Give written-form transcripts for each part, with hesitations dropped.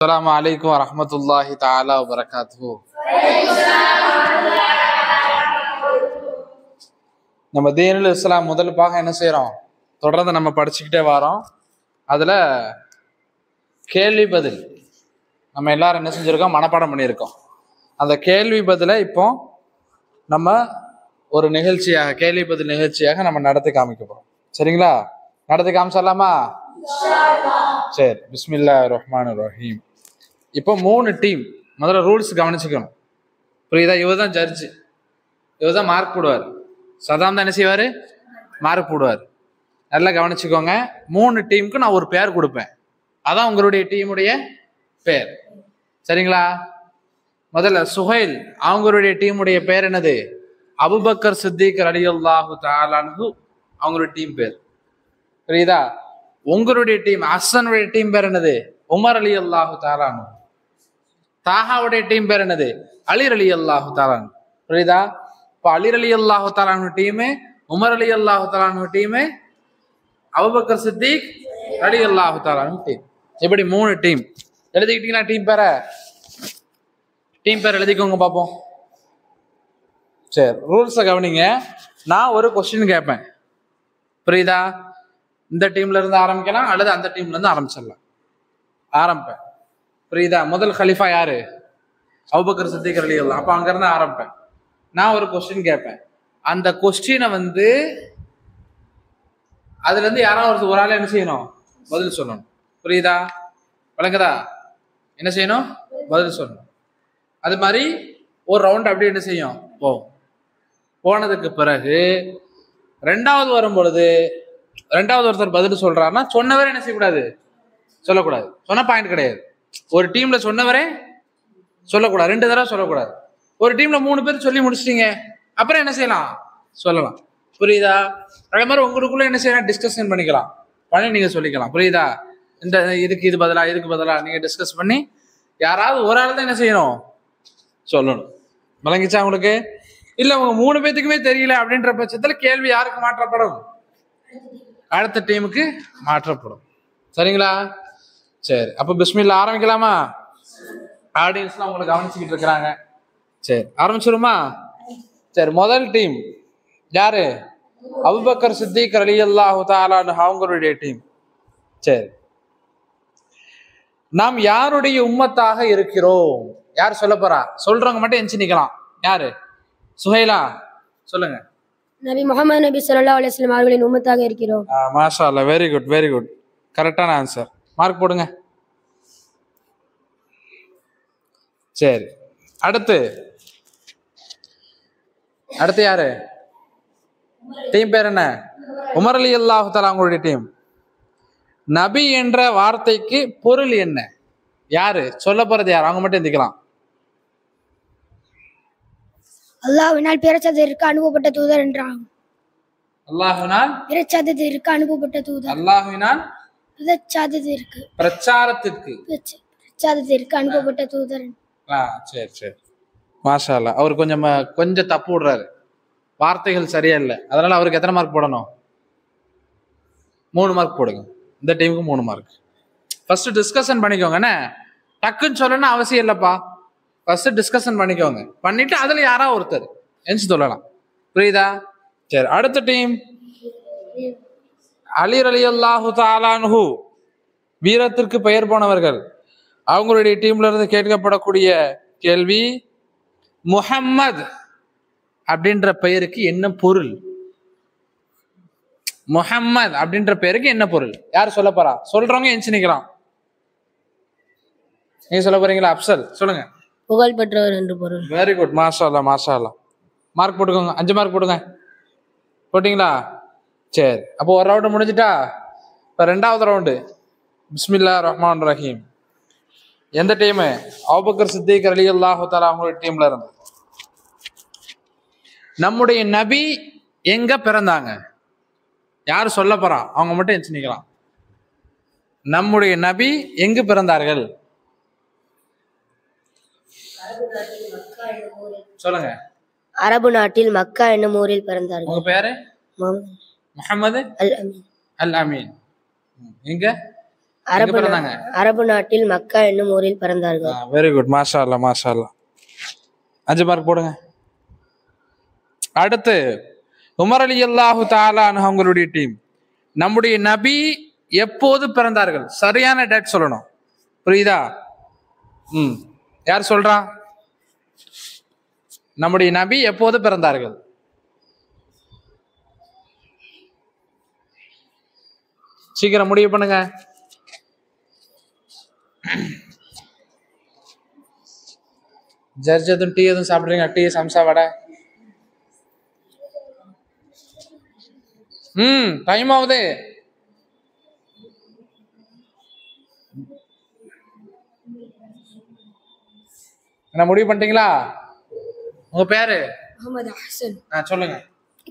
அஸ்ஸலாமு அலைக்கும் வரஹ்மத்துல்லாஹி தஆலா வபரகாத்துஹு. நம்ம தீனுல் இஸ்லாம் முதல் பாகம் என்ன செய்யறோம், தொடர்ந்து நம்ம படிச்சுக்கிட்டே வரோம். அதுல கேள்வி பதில் நம்ம எல்லாரும் என்ன செஞ்சிருக்கோம், மனப்பாடம் பண்ணியிருக்கோம். அந்த கேள்வி பதிலை இப்போ நம்ம ஒரு நிகழ்ச்சியாக, கேள்வி பதில் நிகழ்ச்சியாக நம்ம நடத்தி காமிக்க போறோம். சரிங்களா? நடத்தி காமிச்சிடலாமா? சரி, பிஸ்மில்லாஹிர் ரஹ்மானிர் ரஹீம். இப்போ 3 டீம். முதல்ல ரூல்ஸ் கவனிச்சுக்கணும், புரியுதா? இவர் தான் ஜட்ஜு, இவர் தான் மார்க் போடுவார். சதாம் தான் என்ன செய்வார், மார்க் போடுவார். நல்லா கவனிச்சுக்கோங்க. 3 டீமுக்கு நான் ஒரு பேர் கொடுப்பேன், அதான் உங்களுடைய டீமுடைய பேர். சரிங்களா? முதல்ல சுஹைல், அவங்களுடைய டீமுடைய பேர் என்னது? அபூபக்கர் சித்திக் ரலியல்லாஹு தஆலா அன்ஹு, அவங்களுடைய டீம் பேர். புரியுதா? உங்களுடைய டீம் ஹஸ்ஸனுடைய டீம் பேர் என்னது? உமர் ரலியல்லாஹு தஆலா அன்ஹு. தாஹாவுடைய டீம் பேர் என்னது? அலி ரலியல்லாஹு தஆலா அன்ஹு. புரியுதா? இப்போ அலி ரலியல்லாஹு தஆலா அன்ஹு டீமு, உமர் ரலியல்லாஹு தஆலா அன்ஹு டீமு, அபூபக்கர் சித்திக் ரலியல்லாஹு தஆலா அன்ஹு டீம். இப்படி 3 டீம். எழுதிக்கிட்டீங்களா? டீம் பேர் எழுதிக்கோங்க பார்ப்போம். சரி, ரூல்ஸை கவனிங்க. நான் ஒரு கொஸ்டின் கேட்பேன், புரியுதா? இந்த டீம்ல இருந்து ஆரம்பிக்கலாம் அல்லது அந்த டீம்ல இருந்து ஆரம்பிச்சிடலாம். ஆரம்பிப்பேன், புரியுதா? முதல் கலீஃபா யாரு? அபூபக்கர் சித்திக் ரலியல்லாஹு. அப்ப அங்க இருந்து ஆரம்பிப்பேன். நான் ஒரு கொஸ்டின் கேட்பேன். அந்த கொஸ்டினை அதுல இருந்து யாராவது ஒரு ஆள் என்ன செய்யணும், பதில் சொல்லணும். புரியுதா? விளங்குதா? என்ன செய்யணும், பதில் சொல்லணும். அது மாதிரி ஒரு ரவுண்ட் அப்படி என்ன செய்யும், போனதுக்கு பிறகு ரெண்டாவது வரும் பொழுது, ரெண்டாவது ஒருத்தர் பதில் சொல்றாருன்னா சொன்னவரே என்ன செய்யக்கூடாது, சொல்லக்கூடாது. சொன்ன பாயிண்ட் கிடையாது. ஒரு டீம்ல சொன்னவரே சொல்லக்கூடாது, 2 தடவை சொல்லக்கூடாது. ஒரு டீம்ல 3 பேர் சொல்லி முடிச்சிட்டீங்க, அப்புறம் என்ன செய்யலாம், சொல்லலாம். புரியுதா? அதே மாதிரி உங்களுக்குள்ள என்ன செய்யலாம், டிஸ்கஷன் பண்ணிக்கலாம், பண்ணி நீங்க சொல்லிக்கலாம். புரியுதா? இந்த இதுக்கு இது பதிலா, இதுக்கு பதிலா நீங்க டிஸ்கஸ் பண்ணி யாராவது ஒரு ஆள் தான் என்ன செய்யணும், சொல்லணும். விளங்கிச்சா உங்களுக்கு? இல்ல உங்க 3 பேத்துக்குமே தெரியல அப்படின்ற பட்சத்துல கேள்வி யாருக்கு மாற்றப்படும்? அடுத்த டீமுக்கு மாற்றப்படும். சரிங்களா? சரி, அப்ப பிஸ்மில்லா ஆரம்பிக்கலாமா? ஆடியன்ஸ்லாம் உங்களுக்கு கவனிச்சுக்கிட்டு இருக்கிறாங்க. சரி, ஆரம்பிச்சிருமா? சரி, முதல் டீம் யாரு? அபூபக்கர் சித்திக் ரலியல்லாஹு தஆலா அன்ஹு, அவங்களுடைய டீம். சரி, நாம் யாருடைய உம்மத்தாக இருக்கிறோம்? யார் சொல்ல போறா? சொல்றவங்க மட்டும் எஞ்சி நிக்கலாம். யாரு? சுஹைலா சொல்லுங்க. நபி முஹம்மது நபி ஸல்லல்லாஹு அலைஹி வஸல்லம் அவர்களின் உம்மத்தாக இருக்கிறோம். மாஷா அல்லாஹ், வெரி குட், வெரி குட், கரெக்டான ஆன்சர். மார்க் போடுங்க. சரி, அடுத்து யாரு? டீம் பேர் என்ன? உமர் ரலியல்லாஹு தஆலா அவங்களுடைய டீம். நபி என்ற வார்த்தைக்கு பொருள் என்ன? யாரு சொல்ல போறது? யார்? அவங்க மட்டும் எந்திக்கலாம். அல்லாஹ்வினால் பிரச்சாரத்திற்கு அனுப்பப்பட்ட தூதர் என்றாகும். அல்லாஹ்வினால் பிரச்சாரத்திற்கு அனுப்பப்பட்ட தூதர். அல்லாஹ்வினால் பிரச்சாரத்திற்கு அனுப்பப்பட்ட தூதர். சரி சரி, மாஷா அல்லாஹ். அவர் கொஞ்சம் தப்பு விடுறாரு, வார்த்தைகள் சரியா இல்லை. அதனால அவருக்கு எத்தனை மார்க் போடணும்? 3 மார்க் போடுங்க. இந்த டீமுக்கு 3 மார்க். ஃபர்ஸ்ட் டிஸ்கஷன் பண்ணிக்கோங்க. என்ன டக்குன்னு சொல்லணும்னு அவசியம் இல்லப்பா. ஃபர்ஸ்ட் டிஸ்கஷன் பண்ணிக்கோங்க, பண்ணிட்டு அதுல யாராவது ஒருத்தர் எஞ்சி சொல்லலாம். புரியுதா? சரி, அடுத்த டீம் அலி ரலியல்லாஹு தஆலா அன்ஹு, வீரத்திற்கு பெயர் போனவர்கள். அவங்களுடைய டீம்ல இருந்து கேட்கப்படக்கூடிய கேள்வி, முஹம்மது அப்படின்ற பெயருக்கு என்ன பொருள்? முஹம்மது அப்படின்ற பெயருக்கு என்ன பொருள்? யார் சொல்ல போறா? சொல்றவங்க எஞ்சி நிக்கலாம். நீங்க சொல்ல போறீங்களா? அப்சல் சொல்லுங்க. புகழ் பெற்றவர் என்று பொருள். வெரி குட், மாஷா அல்லாஹ், மாஷா அல்லாஹ். மார்க் போட்டுக்கோங்க, 5 மார்க் போடுங்க. போட்டீங்களா? சரி, அப்போ ஒரு ரவுண்டு முடிஞ்சிட்டா. இப்போ 2வது ரவுண்டு. பிஸ்மில்லாஹிர் ரஹ்மானிர் ரஹீம். எந்த டீமு? அபூபக்கர் சித்திக் ரலியல்லாஹு தஆலா அவங்களுடைய டீம்ல இருந்து. நம்முடைய நபி எங்க பிறந்தாங்க? யார் சொல்ல போறா? அவங்க மட்டும் எஞ்சி நிக்கலாம். நம்முடைய நபி எங்கு பிறந்தார்கள்? சொல்லுங்க. அரபு நாட்டில் மக்கா என்னும் ஊரில் பிறந்தார்கள். உங்க பேரு? முஹம்மது அல் அமீன். அல் அமீன். எங்க? அரபு பிறந்தாங்க? அரபு நாட்டில் மக்கா என்னும் ஊரில் பிறந்தார்கள். வெரி குட், மாஷா அல்லா மாஷா அல்லா. 5 மார்க் போடுங்க. அடுத்து உமர் ரலியல்லாஹு தஆலா அன்ஹு அவங்களுடைய டீம். நம்முடைய நபி எப்போது பிறந்தார்கள்? சரியான டேட் சொல்லணும். புரியுதா? யார் சொல்றா? நம்முடைய நபி எப்போது பிறந்தார்கள்? சீக்கிரம் முடிவு பண்ணுங்க. ஜர்ஜ் எதுவும் டீ எதுவும் சாப்பிடுறீங்க? டீ, சம்சா, வடை. டைம் ஆகுது. என்ன முடிவு பண்ணிட்டீங்களா? உங்க பேரு? முகமது ஹசன். சொல்லுங்க.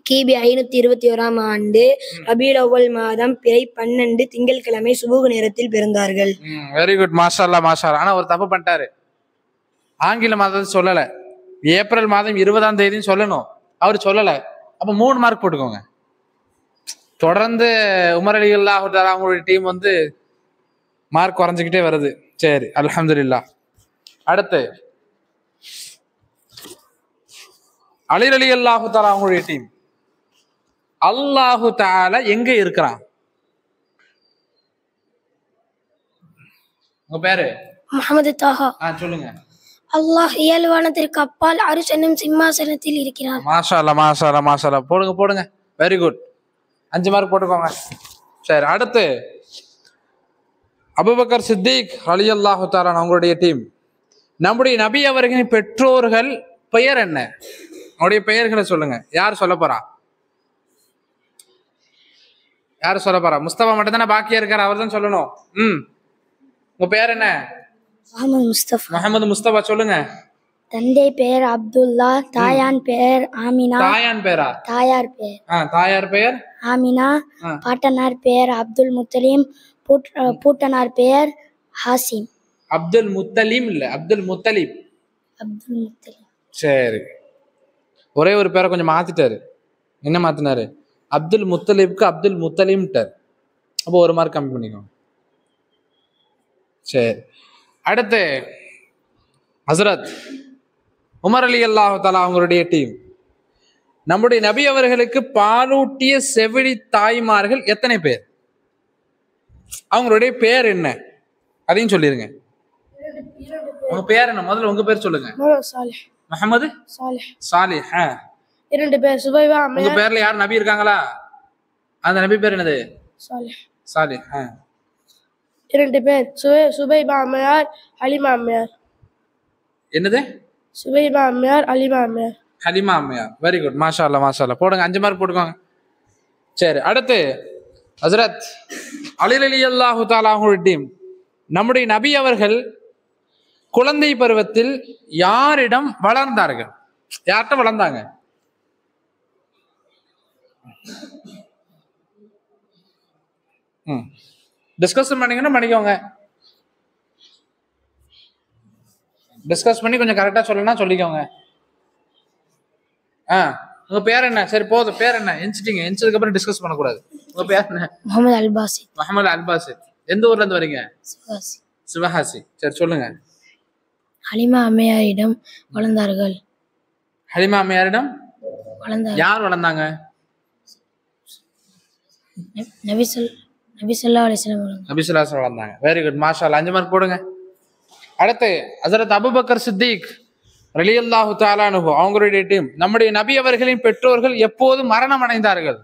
கிபி 521 ஆண்டு ரபியுல் அவ்வல் மாதம் பிறை 12 திங்கட்கிழமை சுபுஹ் நேரத்தில் பிறந்தார்கள். வெரி குட், மாஷா அல்லா மாஷா அல்லா. ஆனா ஒரு தப்பு பண்ணிட்டாரு. ஆங்கில மாதத்தை சொல்லல, ஏப்ரல் மாதம் 20ஆம் தேதின்னு சொல்லணும். அவர் சொல்லல. அப்ப 3 மார்க் போட்டுக்கோங்க. தொடர்ந்து உமர் ரலியல்லாஹு தஆலா அவங்களுடைய டீம் வந்து மார்க் குறைஞ்சிக்கிட்டே வருது. சரி, அல்ஹம்துலில்லாஹ். அடுத்து அலி ரலியல்லாஹு தஆலா அவங்களுடைய டீம். அல்லாஹு தஆலா எங்க இருக்கிறான்? உங்க பேரு? முகமது தாஹா. சொல்லுங்க. அல்லாஹ் இயல்வானத்திற்கு அப்பால் அரிஷ் என்னும் சிம்மாசனத்தில் இருக்கிறார். மாஷா அல்லா மாஷா அல்லா மாஷா அல்லா. போடுங்க போடுங்க. வெரி குட், 5 மார்க் போட்டுக்கோங்க. சரி, அடுத்து அபூபக்கர் சித்திக் ரலியல்லாஹு தஆலா அவங்களுடைய டீம். நம்முடைய நபி அவர்களின் பெற்றோர்கள் பெயர் என்ன? அவருடைய பெயர்களை சொல்லுங்க. யார் சொல்ல போறா? யார் சொல்ல போறா? முஸ்தபா மட்டும் தானே பாக்கியா இருக்காரு, அவர் தான் சொல்லணும். உங்க பேர் என்ன? முகமது முஸ்தபா. முகமது முஸ்தபா, சொல்லுங்க. தந்தை பெயர் அப்துல்லா, தாயான் பெயர் ஆமினா. தாயான் பேரா? தாயார் பெயர் தாயார் பெயர் ஆமினா. பாட்டனார் பெயர் அப்துல் முத்தலீம். பூட்டனார் பெயர் ஹாசிம். அப்துல் முத்தலீம் இல்ல, அப்துல் முத்தலீப். அப்துல் முத்தலீம். சரி, ஒரே ஒரு பேரை கொஞ்சம் மாத்திட்டாரு. என்ன மாத்தினாரு? அப்துல் முத்தலீப்க்கு அப்துல் முத்தலீம்ட்டார். அப்போ 1 மார்க் கம்மி பண்ணிக்கோங்க. சரி, அடுத்து ஹஸ்ரத் உமர் ரலியல்லாஹு தஆலா அவங்களுடைய டீம். நம்முடைய நபி அவர்களுக்கு பாலூட்டிய செவிலி தாய்மார்கள் எத்தனை பேர்? அவங்களுடைய பேர் என்ன? அதையும் சொல்லிருங்க. உங்க பேர் என்ன? முதல்ல உங்க பேர் சொல்லுங்க. முஹம்மது சாலிஹ். 2 பேர் சுபைபா. உங்க பேர்ல யார் நபி இருக்காங்களா? அந்த நபி பேர் என்னது? சாலிஹ். 2 பேர் சுபைபா அம்மையார், ஹலிமா அம்மையார். என்னது? சுபைபா அம்மையார், ஹலிமா அம்மையார். ஹலிமா அம்மையார். வெரி குட், மாஷா அல்லா மாஷா அல்லா. போடுங்க, 5 மார்க் போட்டுக்கோங்க. சரி, அடுத்து ஹஸ்ரத் அலி ரலியல்லாஹு தஆலா அவங்களுடைய டீம். நம்முடைய நபி அவர்கள் குழந்தை பருவத்தில் யாரிடம் வளர்ந்தார்கள்? யார்கிட்ட வளர்ந்தாங்க? டிஸ்கஸ் பண்ணீங்கன்னா பண்ணிக்கோங்க. டிஸ்கஸ் பண்ணி கொஞ்சம் கரெக்டா சொல்லணும்னா சொல்லிக்கோங்க. உங்க பேர் என்ன? சரி போதும், பேர் என்ன? எஞ்சிட்டீங்க. எஞ்சதுக்கு அப்புறம் டிஸ்கஸ் பண்ணக்கூடாது. உங்க பேர் என்ன? முகமது அல்பாசித். முகமது அல்பாசித். எந்த ஊர்ல இருந்து வரீங்க? சிவகாசி. சரி, சொல்லுங்க. ஹலிமா அம்மையாரிடம் வளர்ந்தார்கள். ஹலிமா அம்மையாரிடம் யார் வளர்ந்தாங்க? நபி ஸல்லல்லாஹு அலைஹி வஸல்லம் வளர்ந்தாங்க. வெரி குட், மாஷா அல்லாஹ். 5 மார்க் போடுங்க. அடுத்து ஹஜ்ரத் அபூபக்கர் சித்திக் ரலியல்லாஹு தஆலா அன்ஹு அவங்களுடைய டீம். நம்முடைய நபி அவர்களின் பெற்றோர்கள் எப்போது மரணம் அடைந்தார்கள்?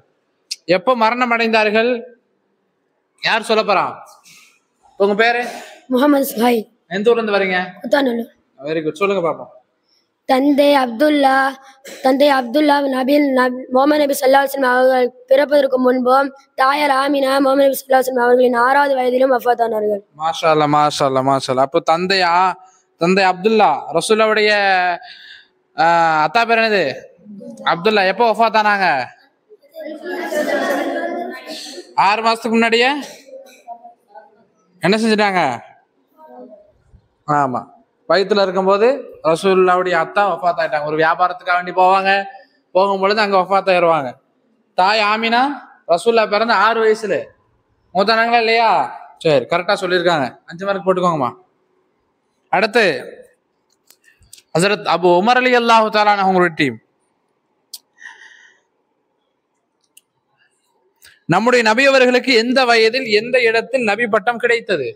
எப்போ மரணம் அடைந்தார்கள்? யார் சொல்ல போறா? உங்க பேரு? முகமது சுஹைல். எந்த ஊர்ல இருந்து வரீங்க? குத்தானூர். வெரி குட், சொல்லுங்க பாப்போம். தந்தை அப்துல்லா முகமது நபி ஸல்லல்லாஹு அலைஹி வஸல்லம் அவர்கள் பிறப்பதற்கு முன்பு தாயார் ஆமினா முகமது நபி ஸல்லல்லாஹு அலைஹி வஸல்லம் அவர்களின் 6வது வயதிலும் வஃபாத்தானார்கள். மாஷா அல்லாஹ் மாஷா அல்லாஹ் மாஷா அல்லாஹ். அப்போ தந்தை அப்துல்லா, ரசூலுல்லாஹ்வுடைய அத்தா பேர் என்னது? அப்துல்லா. எப்போ வஃபாத்தானாங்க? 6 மாசத்துக்கு முன்னாடியே என்ன செஞ்சுட்டாங்க? ஆமா, வயிற்றுல இருக்கும்போது ரசூலுல்லாஹ்வுடைய அத்தா வஃபாத் ஆயிட்டாங்க. ஒரு வியாபாரத்துக்காக வேண்டி போகும்பொழுது அங்க வஃபாத் ஆயிடுவாங்க. தாய் ஆமினா ரசூலுல்லாஹ் பிறந்த 6 வயசுல மூத்தானாங்களா இல்லையா? சரி, கரெக்டா சொல்லியிருக்காங்க. 5 மார்க் போட்டுக்கோங்கம்மா. அடுத்து ஹஸரத் அபு உமர் அலி அல்லாஹு தஆலா அவங்களுடைய டீம். நம்முடைய நபி அவர்களுக்கு எந்த வயதில் எந்த இடத்தில் நபி பட்டம் கிடைத்தது?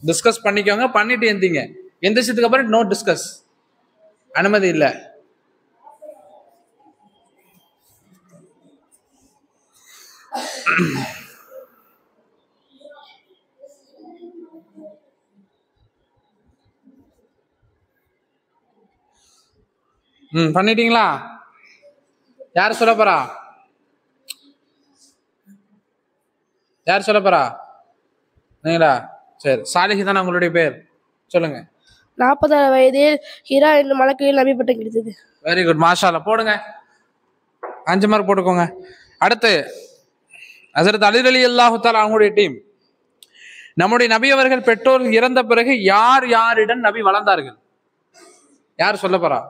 டிஸ்கஸ் பண்ணிக்கோங்க, பண்ணிட்டு எந்தீங்க. எந்திரிச்சதுக்கு அப்புறம் நோ டிஸ்கஸ், அனுமதி இல்ல. பண்ணிட்டீங்களா? யார் சொல்ல போறா? யார் சொல்ல போறா? நீங்களா? சரி, சாலிஹ் தானே உங்களுடைய பேர், சொல்லுங்க. 40 வயதில் ஹிரா என்ற மலக்குகளில் நபி பட்டம் கிடைத்தது. வெரி குட், மாஷா அல்லாஹ். போடுங்க, 5 மார்க் போட்டுக்கோங்க. அடுத்து ஹஸரத் அலி ரலியல்லாஹு தஆலா அவங்களுடைய டீம். நம்முடைய நபி அவர்கள் பெற்றோர் இறந்த பிறகு யார் யாரிடம் நபி வளர்ந்தார்கள்? யார் சொல்ல போறா?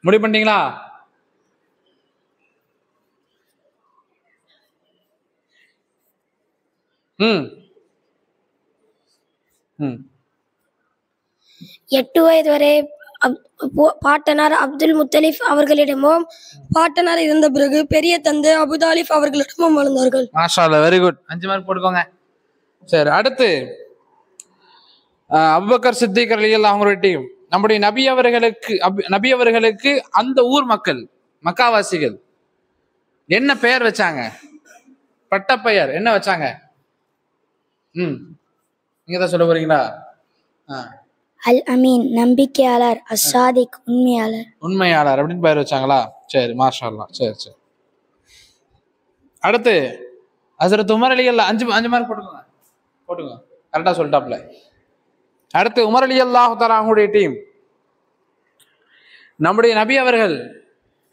முடிவு பண்ணிட்டீங்களா? ம் ம் 8 வயது வரை பாட்டனார் அப்துல் முத்தலிப் அவர்களிடமும், பாட்டனார் இருந்த பிறகு பெரிய தந்தை அபுதாலிப் அவர்களிடமும் வளர்ந்தார்கள். மாஷா அல்லாஹ், வெரி குட். 5 மார்க் போட்டுக்கோங்க. சரி, அடுத்து அபூபக்கர் சித்திக் ரலியல்லாஹு அவங்களுடைய டீம். நம்முடைய நபி அவர்களுக்கு அந்த ஊர் மக்கள், மக்காவாசிகள் என்ன பெயர் வச்சாங்க? பட்ட பெயர் என்ன வச்சாங்க? நீங்க தான் சொல்ல போறீங்களா? அல் அமீன் நம்பிக்கையாளர், அஸ்ஸாதிக் உண்மையாளர் அப்படின்னு பெயர் வச்சாங்களா? சரி, மாஷா அல்லாஹ். சரி சரி. அடுத்து ஹஸரத் உமர் அலி அல்லாஹ். 5 மார்க் போட்டுங்க, கரெக்டா சொல்லிட்டாப்ல. அடுத்து உமர் அலி அல்லாஹு தஆலா அவங்களுடைய டீம். நம்முடைய நபி அவர்கள்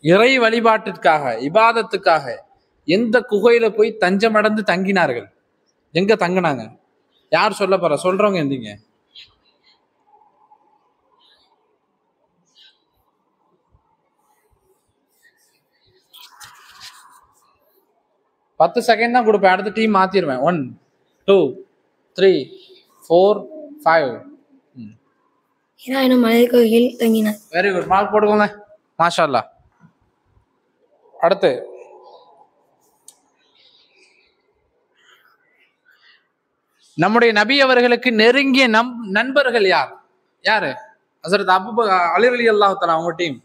இறை வழிபாட்டிற்காக, இபாதத்துக்காக எந்த குகையில போய் தஞ்சமடைந்து தங்கினார்கள்? எங்க தங்கினாங்க? யார் சொல்ல போற? சொல்றவங்க எந்தீங்க. 10 செகண்ட் தான் கொடுப்பேன், அடுத்த டீம் மாத்திடுவேன். 1 2 3 4 5. ஹிரா எனும் மலைக்கோயில் தங்கினார். வெரி குட், மார்க் போட்டுக்கோங்க, மாஷா அல்லாஹ். அடுத்து நம்முடைய நபி அவர்களுக்கு நெருங்கிய நண்பர்கள் யார்? யாரு? ஹஸரத் அலி ரலியல்லாஹு தஆலா அவங்க டீம்.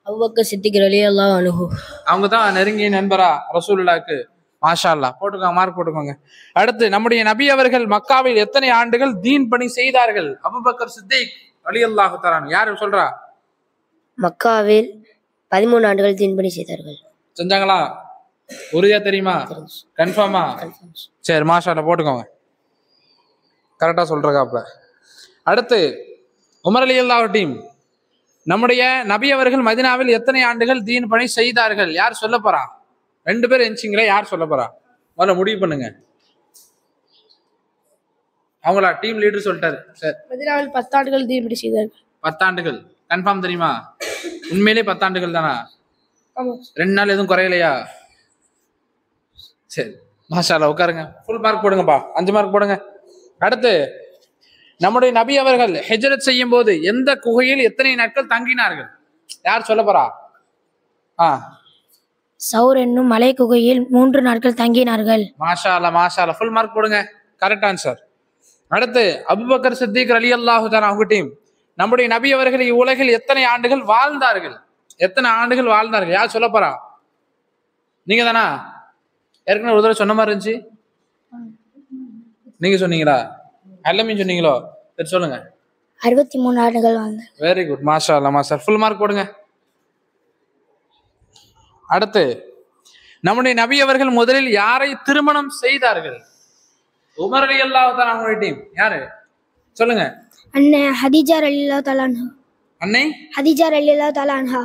அபூபக்கர் சித்திக் ரலியல்லாஹு அன்ஹு. அவங்க தான் நெருங்கிய நண்பரா ரசூலுல்லாஹ்க்கு? மாஷா அல்லாஹ், போட்டுக்கோங்க, மார்க் போட்டுக்கோங்க. அடுத்து நம்முடைய நபி அவர்கள் மக்காவில் எத்தனை ஆண்டுகள் தீன் பணி செய்தார்கள்? அபூபக்கர் சித்திக் ரலியல்லாஹு தஆலா. யாரு சொல்றா? மக்காவில் 13 ஆண்டுகள் தீன் பணி செய்தார்கள். செஞ்சாங்களா? உறுதியா தெரியுமா? கன்ஃபார்மா? சரி, மாஷா அல்லாஹ், போட்டுக்கோங்க, கரெக்டா சொல்றாப்ல. அடுத்து உமர் ரலியல்லாஹு டீம். நம்முடைய நபி அவர்கள் மதீனாவில் எத்தனை ஆண்டுகள் தீன் பணி செய்தார்கள்? யார் சொல்ல போறா? 2 பேர் எஞ்சிங்களே, யார் சொல்ல போறா? முதல்ல முடிவு பண்ணுங்க. அவங்களா? டீம் லீடர் சொல்லிட்டாரு. சரி, மதீனாவில் 10 ஆண்டுகள் தீன் பணி செய்தார்கள். 10 ஆண்டுகள் கன்ஃபார்ம் தெரியுமா? உண்மையிலே 10 ஆண்டுகள் தானா? ஆமா. 2 நாள் எதுவும் குறையலையா? சரி, மாஷா அல்லாஹ், உட்காருங்க. ஃபுல் மார்க் போடுங்கப்பா, 5 மார்க் போடுங்க. அடுத்து நம்முடைய நபி அவர்கள் ஹிஜ்ரத் செய்யும் போது எந்த குகையில் எத்தனை நாட்கள் தங்கினார்கள்? யார் சொல்ல போறா? சௌர் என்னும் மலை குகையில் 3 நாட்கள் தங்கினார்கள். மாஷா அல்லாஹ், மாஷா அல்லாஹ், ஃபுல் மார்க் போடுங்க, கரெக்ட் ஆன்சர். அடுத்து அபூபக்கர் சித்திக் ரலியல்லாஹு தஆலா அவங்க டீம். நம்முடைய நபி அவர்கள் இவ்வுலகில் எத்தனை ஆண்டுகள் வாழ்ந்தார்கள்? எத்தனை ஆண்டுகள் வாழ்ந்தார்கள்? யார் சொல்ல போறா? நீங்க தானா? ஏற்கனவே ஒரு தடவை சொன்ன மாதிரி இருந்துச்சு. நீங்க சொன்னீங்களா? எல்லாமே சொன்னீங்களோ? சரி, சொல்லுங்க. 63 ஆண்டுகள் வாழ்ந்தார். வெரி குட், மாஷா அல்லாஹ், மாஷா. ஃபுல் மார்க் போடுங்க. அடுத்து நம்முடைய நபி அவர்கள் முதலில் யாரை திருமணம் செய்தார்கள்? உமர் ரலியல்லாஹு தஆலா அவங்களுடைய டீம். யாரு சொல்லுங்க? அன்னை ஹதீஜா ரலியல்லாஹு தஆலா அன்ஹா. அன்னை ஹதீஜா ரலியல்லாஹு தஆலா அன்ஹா.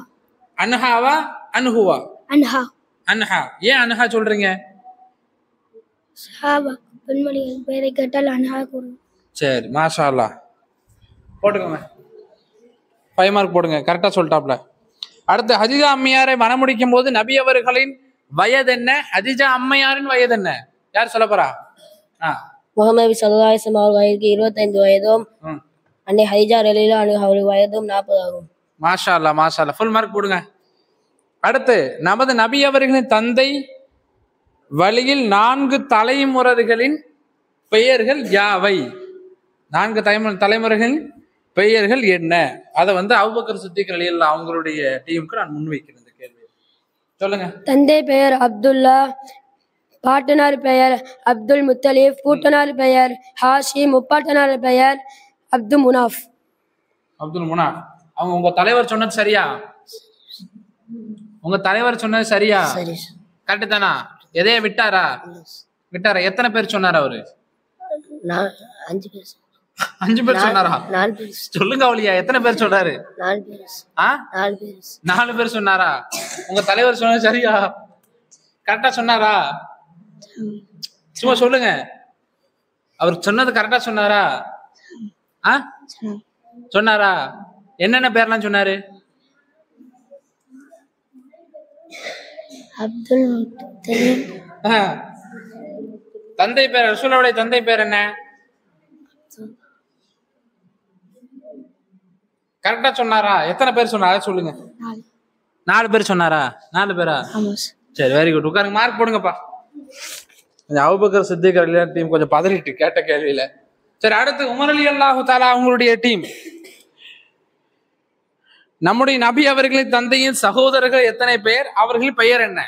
அன்ஹாவா அன்ஹுவா? அன்ஹா. அன்ஹா. ஏன் அன்ஹா சொல்றீங்க? சஹாபா பெண்மணிகள் பெயரை கேட்டால் அன்ஹா கூறும். சரி, மாஷா அல்லாஹ், போட்டுக்கோங்க. 5 மார்க் போடுங்க, கரெக்டா சொல்லிட்டாப்ல. அடுத்து ஹதிஜா அம்மையாரை மணமுடிக்கும் போது நபி அவர்களின் வயது என்ன? ஹதிஜா அம்மையாரின் வயது என்ன? யார் சொல்ல போறா? முகமது ஸல்லல்லாஹு அலைஹி வஸல்லம் அவர்கள் வயதுக்கு 25 வயதும் அன்னை ஹதிஜா ரலியல்லாஹு அன்ஹா அவர்கள் வயதும் 40 ஆகும். மாஷா அல்லாஹ், மாஷா அல்லாஹ், ஃபுல் மார்க் போடுங்க. அடுத்து நமது நபி அவர்களின் தந்தை வழியில் 4 தலைமுறைகளின் பெயர்கள் யாவை? 4 தலைமுறைகளின் பெயர்கள் என்ன? அதை வந்து அபூபக்கர் சித்திக் ரலியல்லாஹு அவங்களுடைய டீமுக்கு நான் முன்வைக்கிறேன் இந்த கேள்வி. சொல்லுங்க. தந்தை பெயர் அப்துல்லா, பாட்டனார் பெயர் அப்துல் முத்தலிப், கூட்டனார் பெயர் ஹாஷிம், முப்பாட்டனார் பெயர் அப்துல் முனாஃப். அப்துல் முனாஃப். அவங்க உங்க தலைவர் சொன்னது சரியா? உங்க தலைவர் சொன்னது சரியா? சரி. கரெக்ட் தானா? எதைய விட்டாரா? விட்டாரா? எத்தனை பேர் சொன்னார் அவரு? 5 பேர். 5 பேர் சொன்னாரா? 4 பேர். சொல்லுங்க அவளியா, எத்தனை பேர் சொன்னாரு? 4 பேர். 4 பேர். 4 பேர் சொன்னாரா? உங்க தலைவர் சொன்னது சரியா? கரெக்டா சொன்னாரா? சும்மா சொல்லுங்க, அவர் சொன்னது கரெக்டா சொன்னாரா? சொன்னாரா? என்னென்ன பேர்லாம் சொன்னாரு? அப்துல் முத்தலிப். தந்தை பேர், ரசூலுல்லாஹ்வுடைய தந்தை பேர் என்ன? கரெக்டா சொன்னாரா? எத்தனை பேர் சொன்னாரா சொல்லுங்க. 4 பேர் சொன்னாரா? 4 பேரா? சரி, வெரி குட். உட்காருங்க, மார்க் போடுங்கப்பா. அபூபக்கர் சித்திக் ரலியல்லாஹு டீம் கொஞ்சம் பதறிட்டு கேட்ட கேள்வியில. சரி, அடுத்து உமர் ரலியல்லாஹு தஆலா அவங்களுடைய டீம். நம்முடைய நபி அவர்களின் தந்தையின் சகோதரர்கள் எத்தனை பேர்? அவர்களின் பெயர் என்ன?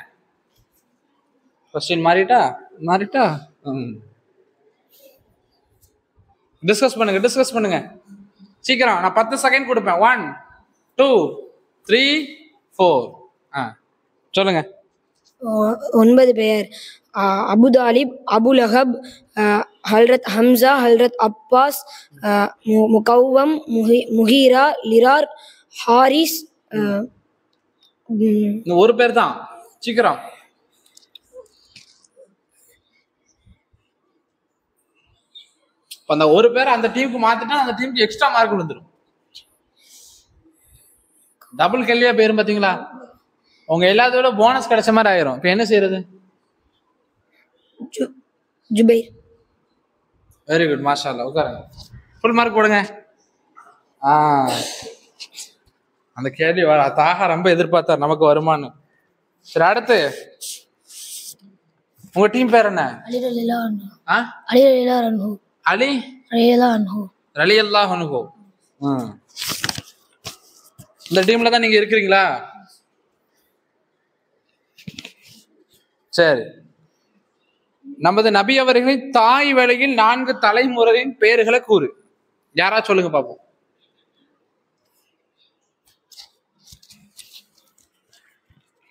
கொஸ்டின் மாறிட்டா? டிஸ்கஸ் பண்ணுங்க சீக்கிரம். நான் 10 செகண்ட் கொடுப்பேன். 1 2 3 4. சொல்லுங்க. 9 பேர். அபு தாலிப், அபு லஹப், ஹல்ரத் ஹம்சா, ஹல்ரத் அப்பாஸ், முகவ்வம், முஹீரா, லிரார், ஹாரிஸ். ஒரு பேர் தான், சீக்கிரம். அந்த ஒரு பேர் அந்த டீமுக்கு மாத்திட்டா அந்த டீமுக்கு எக்ஸ்ட்ரா மார்க் விழுந்துரும். டபுள் கேள்வியா பேரும் பாத்தீங்களா? உங்க எல்லாத்தோட போனஸ் கிடைச்ச மாதிரி ஆயிரும். இப்ப என்ன செய்யறது? ஜுபைர். வெரி குட், மாஷா அல்லாஹ். உட்காருங்க, ஃபுல் மார்க் போடுங்க. அந்த கேள்வி தாகா ரொம்ப எதிர்பார்த்தார் நமக்கு வருமானு. சரி, அடுத்து உங்க டீம் பேர் என்ன? அலி ரலியல்லாஹு அன்ஹு. அலி ரலியல்லாஹு அன்ஹு. இந்த டீம்ல தான் நீங்க இருக்கிறீங்களா? சரி. நமது நபி அவர்களின் தாய் வழியில் 4 தலைமுறையின் பெயர்களை கூறு. யாரா சொல்லுங்க பாப்போம்.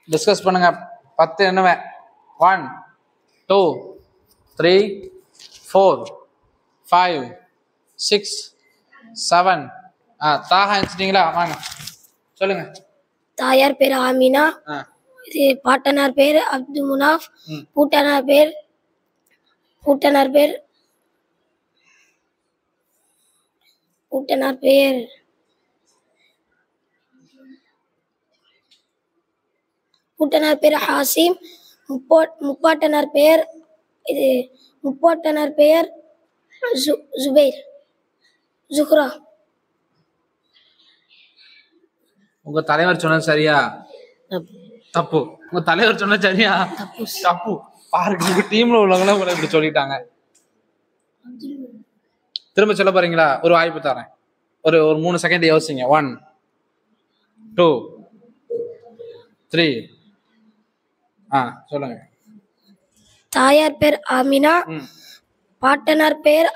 டிஸ்கஸ் பண்ணுங்க. 10 என்னவே? 1 2 3 4 5 6 7. தாகா நினைச்சிட்டீங்களா? வாங்க சொல்லுங்க. தாயார் பேர் ஆமினா, இது பாட்டனார் பேர் அப்துல் முனாஃப், பூட்டனார் பேர் ஹாசிம், முப்பாட்டனார் பெயர் ஜுபைர், ஜுஹ்ரா. உங்க தலைவர் சொன்னது சரியா? தப்பு. உங்க தலைவர் சொன்னது சரியா? தப்பு. பாருங்க, உங்க டீம்ல உள்ளவங்களும் உங்களை இப்படி சொல்லிட்டாங்க. திரும்ப சொல்ல போறீங்களா? ஒரு வாய்ப்பு தரேன். ஒரு 3 செகண்ட் யோசிங்க. 1 2 3. சொல்லுங்க. தாயார் பேர் ஆமினா, பாட்டனார் பேர்